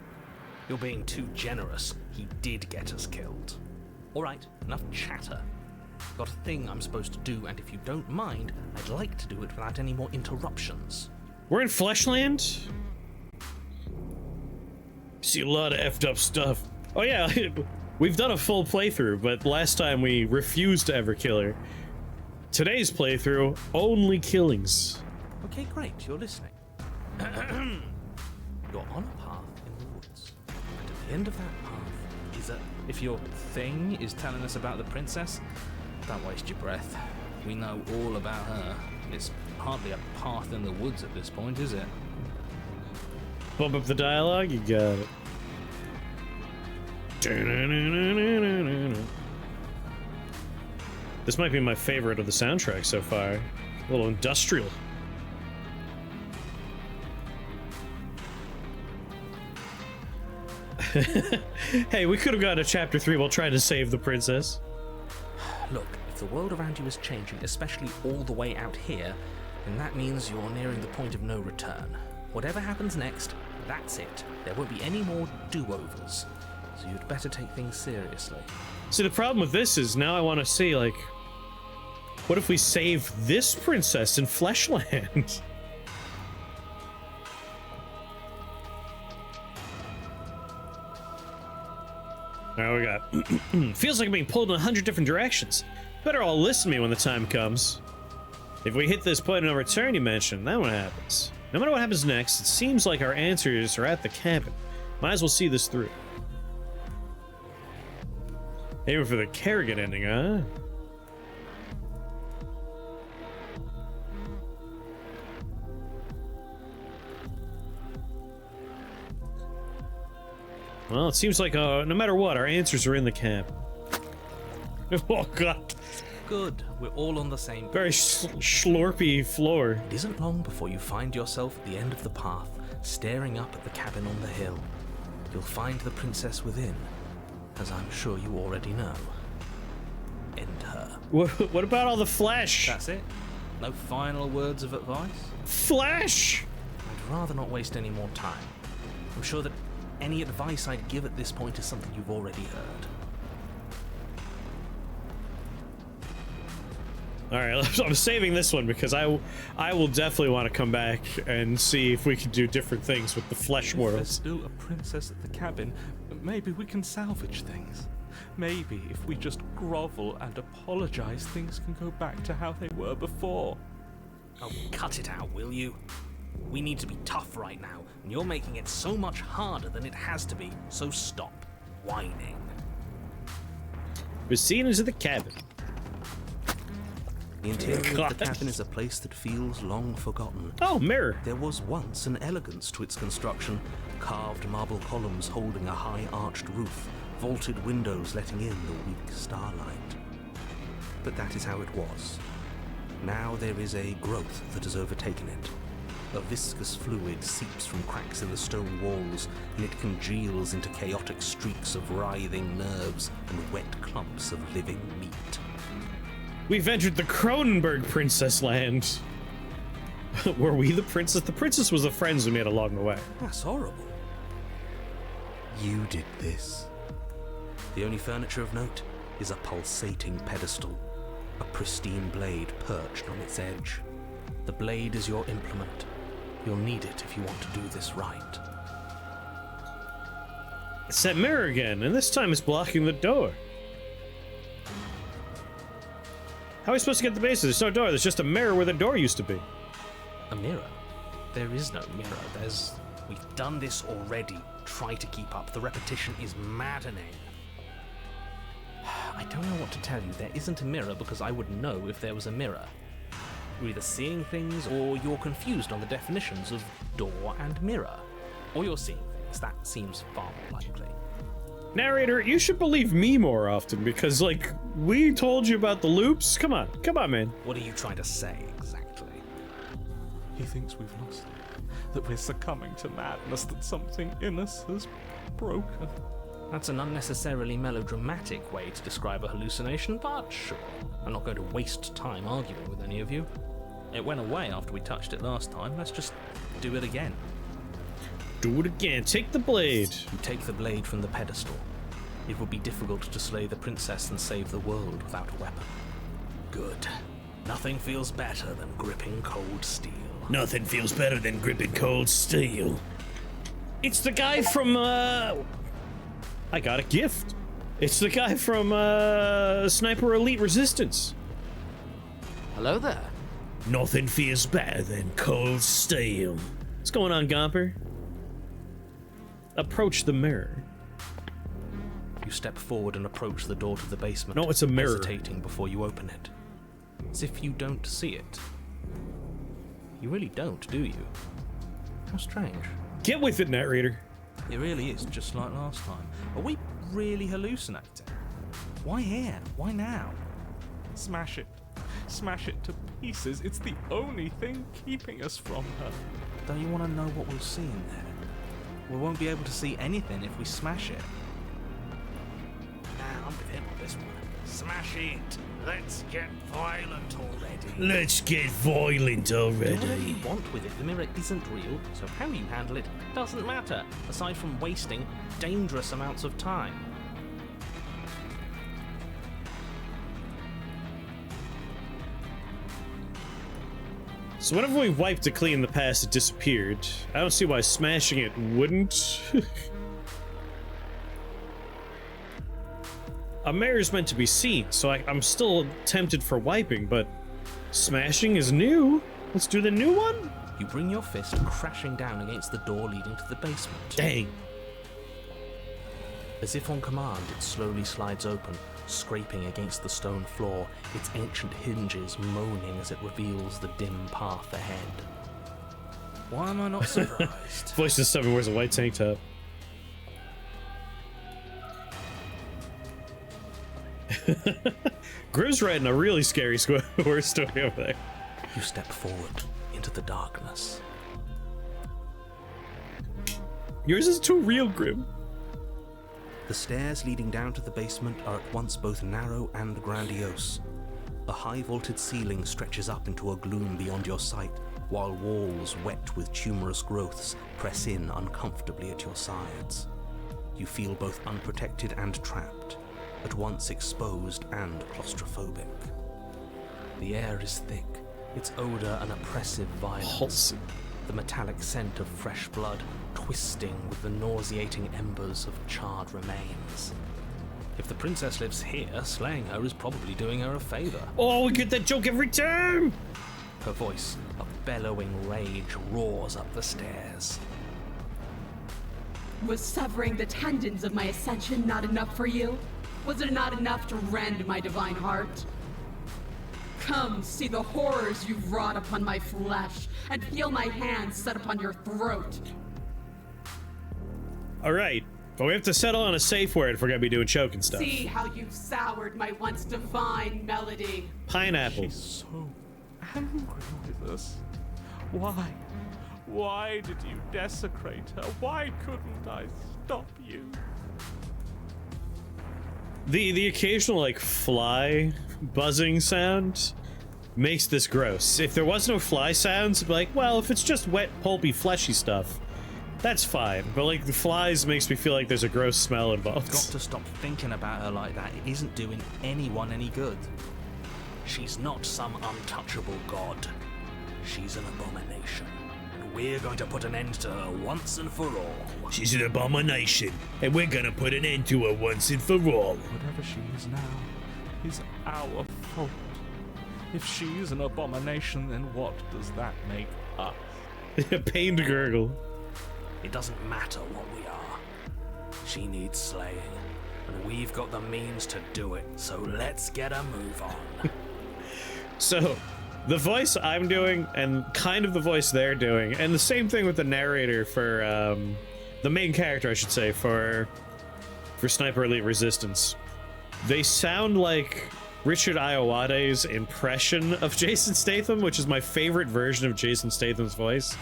You're being too generous. He did get us killed. Alright, enough chatter. Got a thing I'm supposed to do, and if you don't mind, I'd like to do it without any more interruptions. We're in Fleshland? See a lot of effed up stuff. Oh yeah, we've done a full playthrough, but last time we refused to ever kill her. Today's playthrough, only killings. Okay, great, you're listening. You're on a path in the woods, and at the end of that path is a... If your thing is telling us about the princess, don't waste your breath. We know all about her. It's hardly a path in the woods at this point, is it? Bump up the dialogue, you got it. This might be my favorite of the soundtrack so far. A little industrial. Hey, we could have gone to chapter 3 while trying to save the princess. Look, if the world around you is changing, especially all the way out here, then that means you're nearing the point of no return. Whatever happens next, that's it. There won't be any more do-overs. So you'd better take things seriously. See, the problem with this is now I want to see, like, what if we save this princess in Fleshland? Alright, we got... Feels like I'm being pulled in 100 different directions. Better all listen to me when the time comes. If we hit this point of no return you mentioned, then what happens? No matter what happens next, it seems like our answers are at the cabin. Might as well see this through. Aiming for the Kerrigan ending, huh? Well, it seems like no matter what, our answers are in the camp. Oh god. Good, we're all on the same page. Very slurpy floor. It isn't long before you find yourself at the end of the path, staring up at the cabin on the hill. You'll find the princess within, as I'm sure you already know. End her. What about all the flesh? That's it? No final words of advice? Flesh! I'd rather not waste any more time. I'm sure that any advice I'd give at this point is something you've already heard. Alright, I'm saving this one because I will definitely want to come back and see if we can do different things with the flesh If there's worlds. still a princess at the cabin, maybe we can salvage things. Maybe if we just grovel and apologize, things can go back to how they were before. Oh, cut it out, will you? We need to be tough right now, and you're making it so much harder than it has to be, so stop whining. We're seen into the cabin. The interior of God. the cabin is a place that feels long forgotten. Oh, mirror. There was once an elegance to its construction, carved marble columns holding a high arched roof, vaulted windows letting in the weak starlight. But that is how it was. Now there is a growth that has overtaken it. A viscous fluid seeps from cracks in the stone walls, and it congeals into chaotic streaks of writhing nerves and wet clumps of living meat. We've entered the Cronenberg Princess Land. Were we the princess? The princess was the friends we made along the way. That's horrible. You did this. The only furniture of note is a pulsating pedestal, a pristine blade perched on its edge. The blade is your implement. You'll need it if you want to do this right. It's that mirror again, and this time it's blocking the door. How are we supposed to get to the base? There's no door. There's just a mirror where the door used to be. A mirror? There is no mirror. We've done this already. Try to keep up. The repetition is maddening. I don't know what to tell you. There isn't a mirror because I would know if there was a mirror. You're either seeing things or you're confused on the definitions of door and mirror. Or you're seeing things. That seems far more likely. Narrator, you should believe me more often because, like, we told you about the loops. Come on, man. What are you trying to say exactly? He thinks we've lost it, that we're succumbing to madness, that something in us has broken. That's an unnecessarily melodramatic way to describe a hallucination, but sure. I'm not going to waste time arguing with any of you. It went away after we touched it last time. Let's just do it again. Do it again. Take the blade. You take the blade from the pedestal. It would be difficult to slay the princess and save the world without a weapon. Good. Nothing feels better than gripping cold steel. Nothing feels better than gripping cold steel. It's the guy from, I got a gift. It's the guy from, Sniper Elite Resistance. Hello there. Nothing feels better than cold steel. What's going on, Gomper? Approach the mirror. You step forward and approach the door to the basement. No, it's a mirror. Hesitating before you open it. As if you don't see it. You really don't, do you? How strange. Get with it, narrator. It really is just like last time. Are we really hallucinating? Why here? Why now? Smash it. Smash it to pieces. It's the only thing keeping us from her. Don't you want to know what we'll see in there? We won't be able to see anything if we smash it. Nah, I'm with him on this one. Smash it! Let's get violent already. Let's get violent Do whatever already. you want with it. The mirror isn't real, so how you handle it doesn't matter, aside from wasting dangerous amounts of time. So whenever we wiped it clean in the past, it disappeared. I don't see why smashing it wouldn't. A mirror is meant to be seen, so I'm still tempted for wiping, but smashing is new. Let's do the new one? You bring your fist crashing down against the door leading to the basement. Dang. As if on command, it slowly slides open, scraping against the stone floor, its ancient hinges moaning as it reveals the dim path ahead. Why am I not surprised? Voice of 7 wears a white tank top. Grim's writing a really scary horror story over there. You step forward into the darkness. Yours is too real, Grim. The stairs leading down to the basement are at once both narrow and grandiose. A high-vaulted ceiling stretches up into a gloom beyond your sight, while walls wet with tumorous growths press in uncomfortably at your sides. You feel both unprotected and trapped, at once exposed and claustrophobic. The air is thick, its odor an oppressive violence. Pulsing. The metallic scent of fresh blood twisting with the nauseating embers of charred remains. If the princess lives here, slaying her is probably doing her a favor. Oh, we get that joke every time! Her voice, a bellowing rage, roars up the stairs. Was severing the tendons of my ascension not enough for you? Was it not enough to rend my divine heart? Come, see the horrors you've wrought upon my flesh, and feel my hands set upon your throat. Alright, but we have to settle on a safe word if we're gonna be doing choking stuff. See how you've soured my once divine melody. Pineapple. She's so angry with us. Why? Why did you desecrate her? Why couldn't I stop you? The occasional, like, fly buzzing sound makes this gross. If there was no fly sounds, it'd be like, well, if it's just wet, pulpy, fleshy stuff, that's fine. But, like, the flies makes me feel like there's a gross smell involved. Got to stop thinking about her like that. It isn't doing anyone any good. She's not some untouchable god. She's an abomination. And we're going to put an end to her once and for all. She's an abomination, and we're gonna put an end to her once and for all. Whatever she is now is our fault. If she's an abomination, then what does that make us? Pain to gurgle. It doesn't matter what we are. She needs slaying, and we've got the means to do it, so let's get a move on. So, the voice I'm doing, and kind of the voice they're doing, and the same thing with the narrator for, the main character, I should say, for Sniper Elite Resistance. They sound like Richard Ayoade's impression of Jason Statham, which is my favorite version of Jason Statham's voice.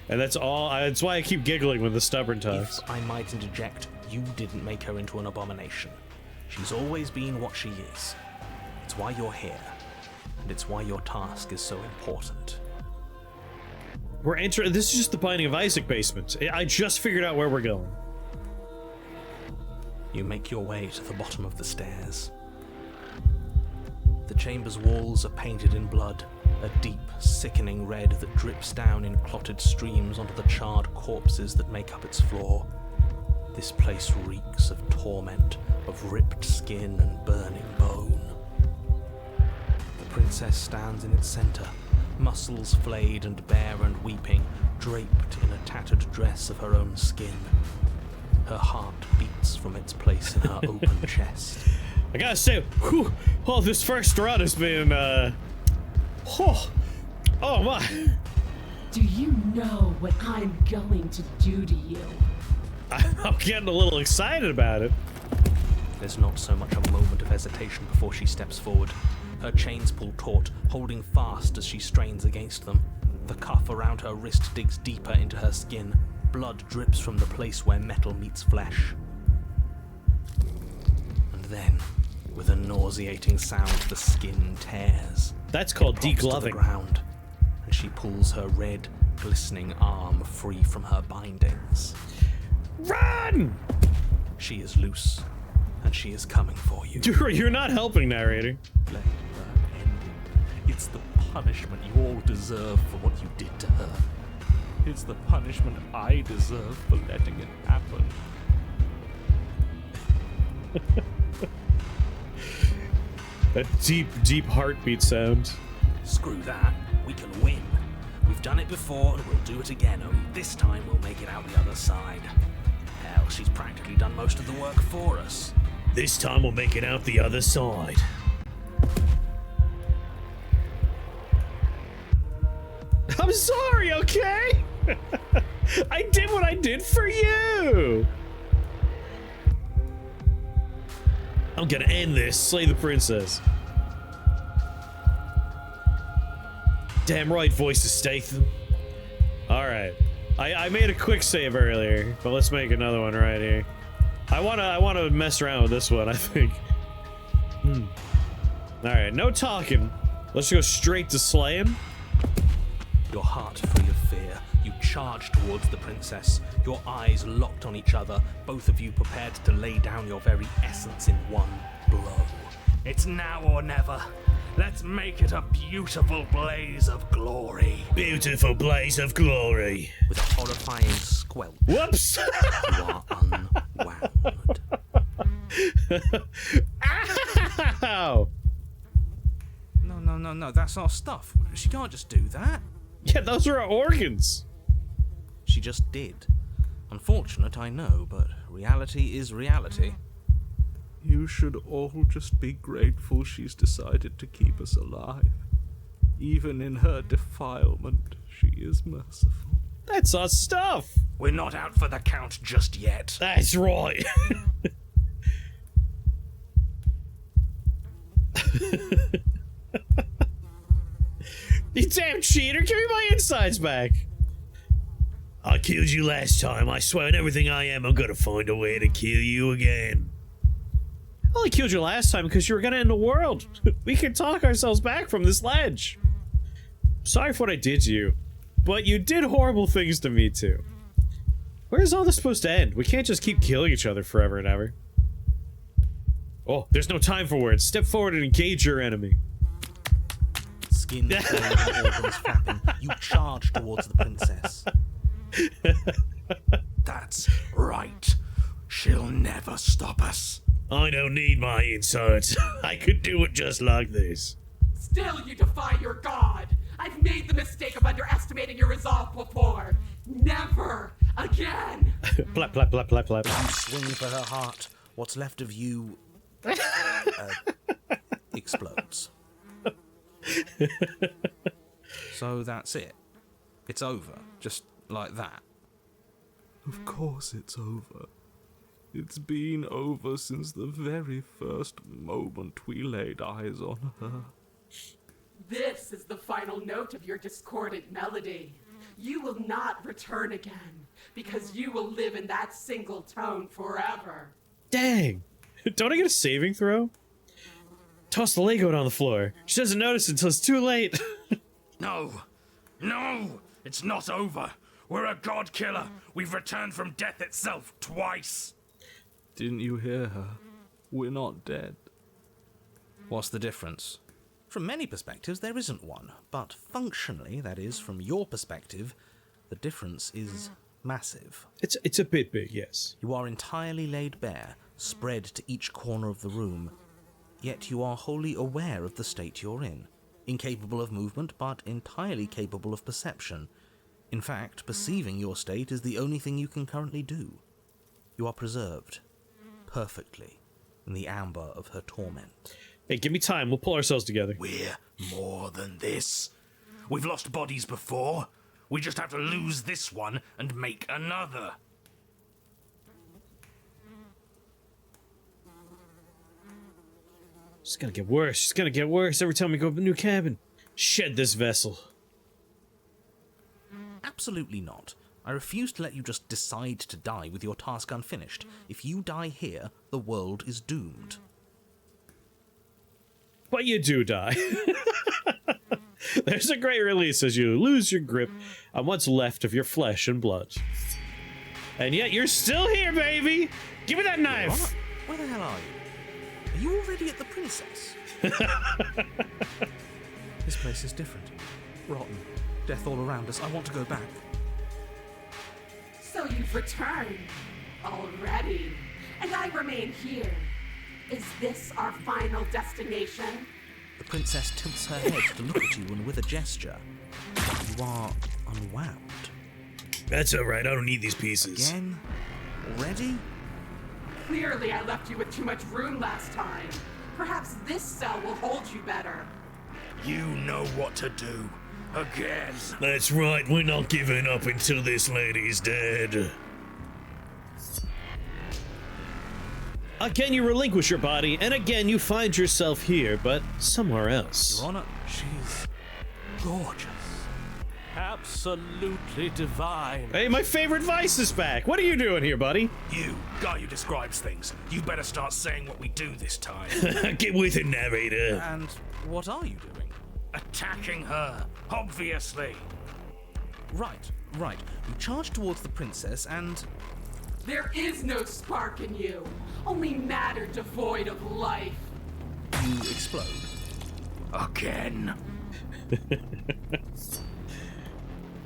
And that's all. That's why I keep giggling when the stubborn talks. If I might interject, you didn't make her into an abomination. She's always been what she is. It's why you're here, and it's why your task is so important. We're entering. This is just the Binding of Isaac basement. I just figured out where we're going. You make your way to the bottom of the stairs. The chamber's walls are painted in blood, a deep, sickening red that drips down in clotted streams onto the charred corpses that make up its floor. This place reeks of torment, of ripped skin and burning bone. The princess stands in its center, muscles flayed and bare and weeping, draped in a tattered dress of her own skin. Her heart beats from its place in her open chest. I gotta say, whew, oh, this first run has been, oh my. Do you know what I'm going to do to you? I'm getting a little excited about it. There's not so much a moment of hesitation before she steps forward. Her chains pull taut, holding fast as she strains against them. The cuff around her wrist digs deeper into her skin. Blood drips from the place where metal meets flesh. And then, with a nauseating sound, the skin tears. That's called To the degloving. ground, and she pulls her red, glistening arm free from her bindings. Run! She is loose, and she is coming for you. You're not helping, narrator. Let her end it. It's the punishment you all deserve for what you did to her. It's the punishment I deserve for letting it happen. That deep, deep heartbeat sound. Screw that. We can win. We've done it before, and we'll do it again, only this time we'll make it out the other side. Hell, she's practically done most of the work for us. This time we'll make it out the other side. I'm sorry, okay? I did what I did for you! I'm gonna end this. Slay the princess. Damn right, voice of Statham. Alright. I made a quick save earlier, but let's make another one right here. I wanna mess around with this one, I think. Alright, no talking. Let's go straight to slaying. Your heart free of fear, you charge towards the princess, your eyes locked on each other, both of you prepared to lay down your very essence in one blow. It's now or never. Let's make it a beautiful blaze of glory. Beautiful blaze of glory. With a horrifying squelch, Whoops! you are unwound. Ow! No, that's our stuff. She can't just do that. Yeah, those are our organs. She just did. Unfortunate, I know, but reality is reality. You should all just be grateful she's decided to keep us alive. Even in her defilement, she is merciful. That's our stuff. We're not out for the count just yet. That's right. You damn cheater, give me my insides back. I killed you last time. I swear on everything I am, I'm gonna find a way to kill you again. I only killed you last time because you were gonna end the world. We can talk ourselves back from this ledge. Sorry for what I did to you, but you did horrible things to me too. Where is all this supposed to end? We can't just keep killing each other forever and ever. Oh, there's no time for words. Step forward and engage your enemy. Skin cold and organs flapping, you charge towards the princess. That's right. She'll never stop us. I don't need my insides. I could do it just like this. Still you defy your god! I've made the mistake of underestimating your resolve before! Never again! Plap, plap, plap, plap, plap. You swing for her heart. What's left of you explodes. So that's it. It's over. Just like that. Of course it's over. It's been over since the very first moment we laid eyes on her. This is the final note of your discordant melody. You will not return again, because you will live in that single tone forever. Dang. Don't I get a saving throw? Toss the Lego on the floor. She doesn't notice until it's too late. No, it's not over. We're a god killer. We've returned from death itself twice. Didn't you hear her? We're not dead. What's the difference? From many perspectives, there isn't one. But functionally, that is, from your perspective, the difference is massive. It's a bit big, yes. You are entirely laid bare, spread to each corner of the room. Yet you are wholly aware of the state you're in. Incapable of movement, but entirely capable of perception. In fact, perceiving your state is the only thing you can currently do. You are preserved. Perfectly. In the amber of her torment. Hey, give me time. We'll pull ourselves together. We're more than this. We've lost bodies before. We just have to lose this one and make another. It's gonna get worse. It's gonna get worse every time we go to a new cabin. Shed this vessel. Absolutely not. I refuse to let you just decide to die with your task unfinished. If you die here, the world is doomed. But you do die. There's a great release as you lose your grip on what's left of your flesh and blood. And yet you're still here, baby! Give me that knife! Where the hell are you? Are you already at the princess? This place is different. Rotten. Death all around us. I want to go back. So you've returned already, and I remain here. Is this our final destination? The princess tilts her head to look at you, and with a gesture, you are unwound. That's alright, I don't need these pieces. Again? Already? Clearly I left you with too much room last time. Perhaps this cell will hold you better. You know what to do. Again. That's right, we're not giving up until this lady's dead. Again, you relinquish your body, and again, you find yourself here, but somewhere else. Your Honor, She's gorgeous. Absolutely divine. Hey, my favorite vice is back. What are you doing here, buddy? You, guy who describes things, you better start saying what we do this time. Get with it, narrator. and what are you doing? Attacking her, obviously. Right. You charge towards the princess and... There is no spark in you, only matter devoid of life. you explode. Again.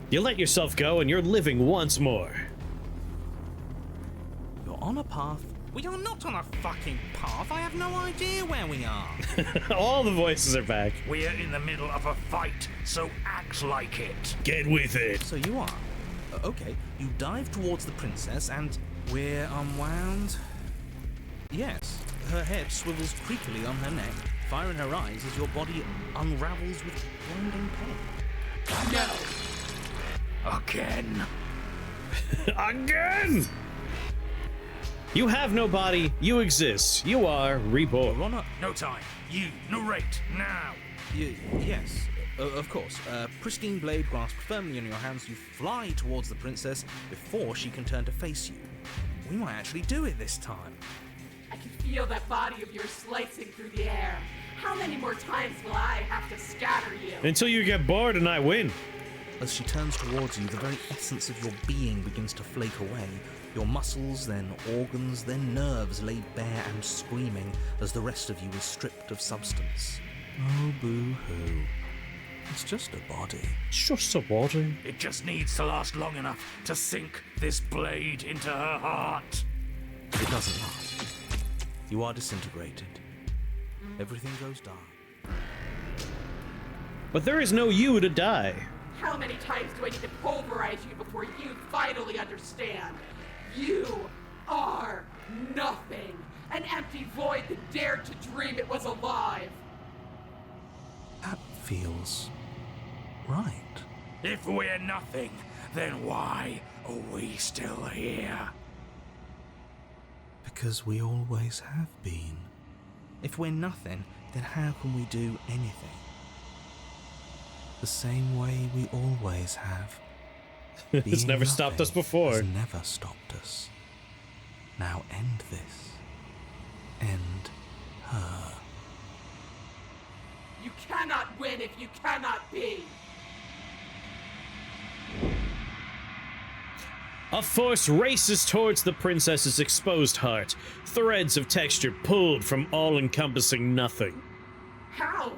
You let yourself go, and you're living once more. You're on a path. We are not on a fucking path. I have no idea where we are. All the voices are back. We're in the middle of a fight, so act like it. Get with it. So you are. Okay, you dive towards the princess and we're unwound. Yes, her head swivels creakily on her neck, fire in her eyes as your body unravels with blinding pain. No. Again. Again! You have no body, you exist. You are reborn. Ronna, No time. You, narrate, now. yes, of course. Pristine blade grasped firmly in your hands, you fly towards the princess before she can turn to face you. We might actually do it this time. I can feel that body of yours slicing through the air. How many more times will I have to scatter you? Until you get bored and I win. As she turns towards you, the very essence of your being begins to flake away. Your muscles, then organs, then nerves lay bare and screaming as the rest of you is stripped of substance. Oh, boo-hoo. It's just a body. It's just a body. It just needs to last long enough to sink this blade into her heart. It doesn't last. You are disintegrated. Everything goes dark. But there is no you to die. How many times do I need to pulverize you before you finally understand? You are nothing. An empty void that dared to dream it was alive. That feels right. If we're nothing, then why are we still here? Because we always have been. If we're nothing, then how can we do anything? The same way we always have. It's Being never stopped us nothing before. has never stopped us. Now end this. End her. You cannot win if you cannot be. A force races towards the princess's exposed heart. Threads of texture pulled from all-encompassing nothing. How?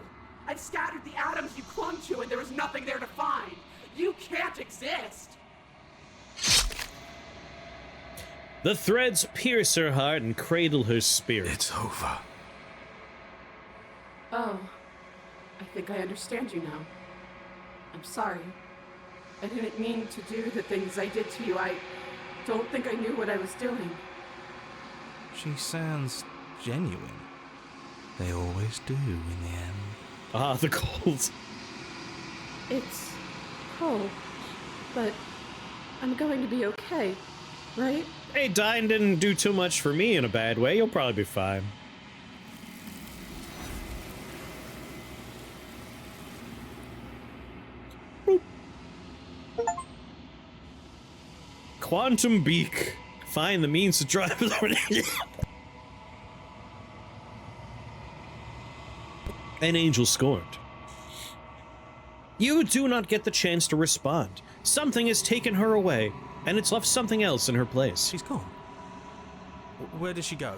I've scattered the atoms you clung to and there was nothing there to find. You can't exist. The threads pierce her heart and cradle her spirit. It's over. Oh, I think I understand you now. I'm sorry. I didn't mean to do the things I did to you. I don't think I knew what I was doing. She sounds genuine. They always do in the end. Ah, the cold. It's cold, but I'm going to be okay, right? Hey, dying didn't do too much for me in a bad way. You'll probably be fine. Quantum Beak. Find the means to drive. An angel scorned. You do not get the chance to respond. Something has taken her away, and it's left something else in her place. She's gone. Where did she go?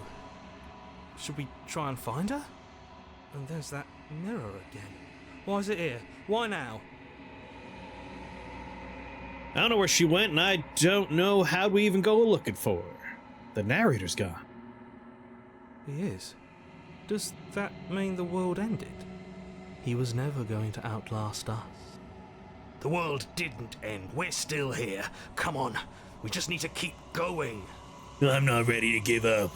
Should we try and find her? And there's that mirror again. Why is it here? Why now? I don't know where she went, and I don't know how we even go looking for her. The narrator's gone. He is. Does that mean the world ended? He was never going to outlast us. The world didn't end. We're still here. Come on. We just need to keep going. I'm not ready to give up.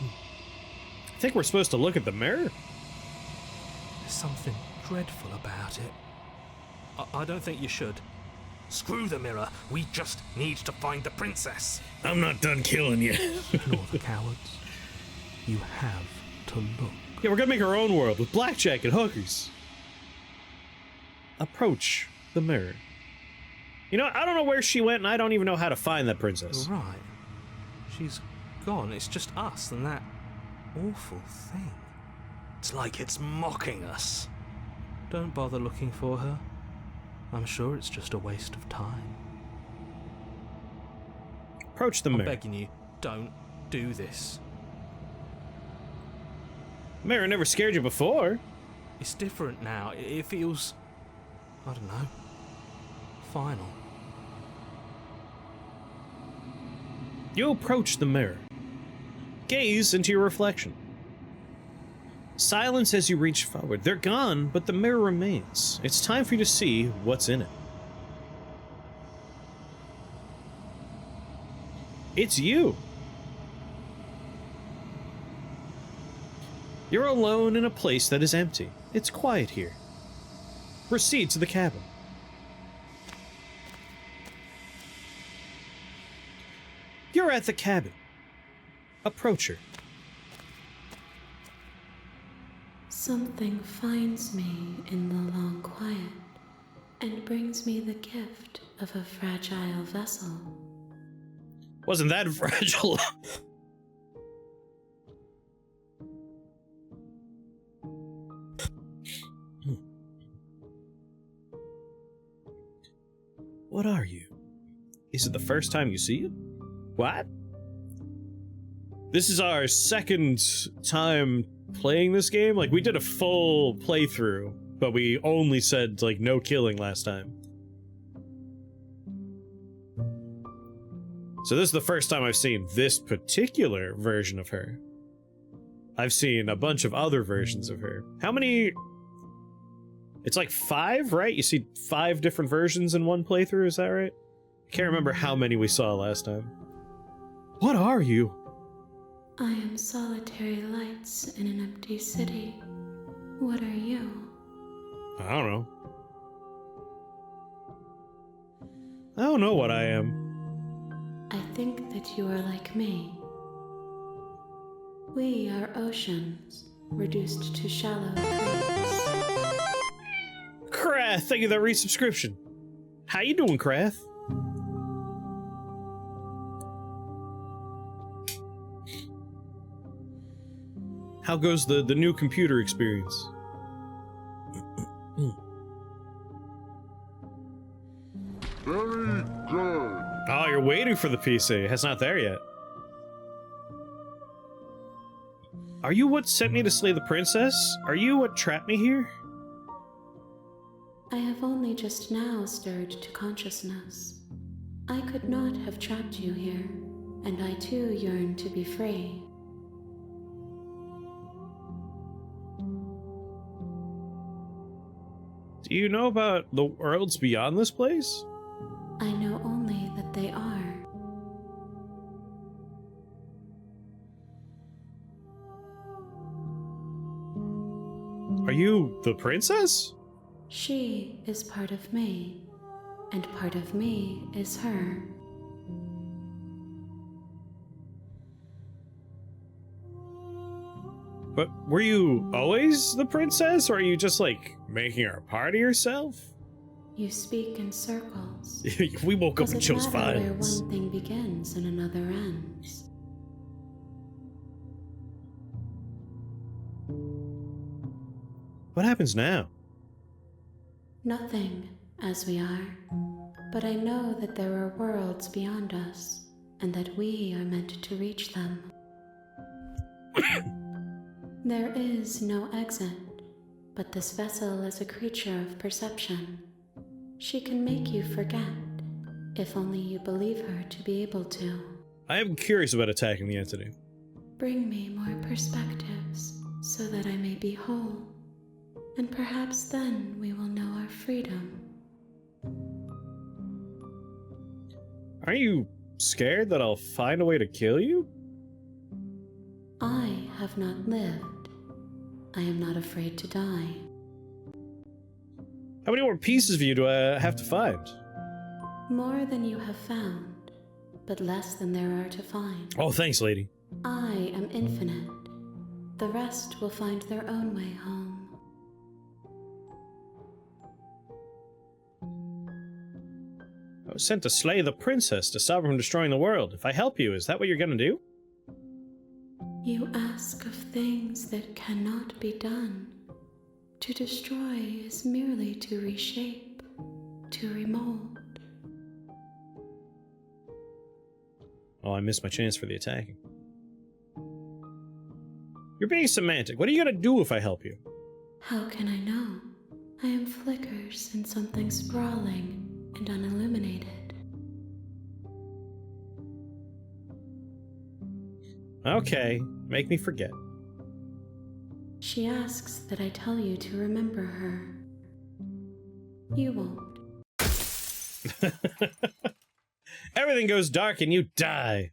I think we're supposed to look at the mirror. There's something dreadful about it. I don't think you should. Screw the mirror. We just need to find the princess. I'm not done killing you. Ignore the cowards. You have to look. Yeah, we're gonna make our own world with blackjack and hookers. Approach the mirror. You know, I don't know where she went, and I don't even know how to find that princess. You're right. She's gone. It's just us and that awful thing. It's like it's mocking us. Don't bother looking for her. I'm sure it's just a waste of time. Approach the I'm mirror. begging you, don't do this. Mirror never scared you before. It's different now. It feels, I don't know, final. You approach the mirror. Gaze into your reflection. Silence as you reach forward. They're gone, but the mirror remains. It's time for you to see what's in it. It's you. You're alone in a place that is empty. It's quiet here. Proceed to the cabin. You're at the cabin. Approach her. Something finds me in the long quiet and brings me the gift of a fragile vessel. Wasn't that fragile? What are you? Is it the first time you see it? What? This is our second time playing this game. Like, we did a full playthrough, but we only said, like, no killing last time. So this is the first time I've seen this particular version of her. I've seen a bunch of other versions of her. How many? It's like 5, right? You see 5 different versions in one playthrough, is that right? I can't remember how many we saw last time. What are you? I am solitary lights in an empty city. What are you? I don't know. I don't know what I am. I think that you are like me. We are oceans, reduced to shallow creeks. Krath, thank you for that resubscription. How you doing, Krath? How goes the new computer experience? Very good. Oh, you're waiting for the PC. It's not there yet. Are you what sent me to slay the princess? Are you what trapped me here? I have only just now stirred to consciousness. I could not have trapped you here, and I too yearn to be free. Do you know about the worlds beyond this place? I know only that they are. Are you the princess? She is part of me, and part of me is her. But were you always the princess, or are you just, like, making her a part of yourself? You speak in circles. We woke up Does and it chose matter where violence. one thing begins and another ends? What happens now? Nothing, as we are. But I know that there are worlds beyond us, and that we are meant to reach them. There is no exit, but this vessel is a creature of perception. She can make you forget, if only you believe her to be able to. I am curious about attacking the entity. Bring me more perspectives, so that I may be whole, and perhaps then we will know our freedom. Are you scared that I'll find a way to kill you? I have not lived. I am not afraid to die. How many more pieces of you do I have to find? More than you have found, but less than there are to find. Oh, thanks, lady. I am infinite. The rest will find their own way home. I was sent to slay the princess to stop her from destroying the world. If I help you, is that what you're gonna do? You ask of things that cannot be done. To destroy is merely to reshape, to remold. Oh, I missed my chance for the attacking. You're being semantic. What are you gonna do if I help you? How can I know? I am flickers in something sprawling and unilluminated. Okay, make me forget. She asks that I tell you to remember her. You won't. Everything goes dark and you die.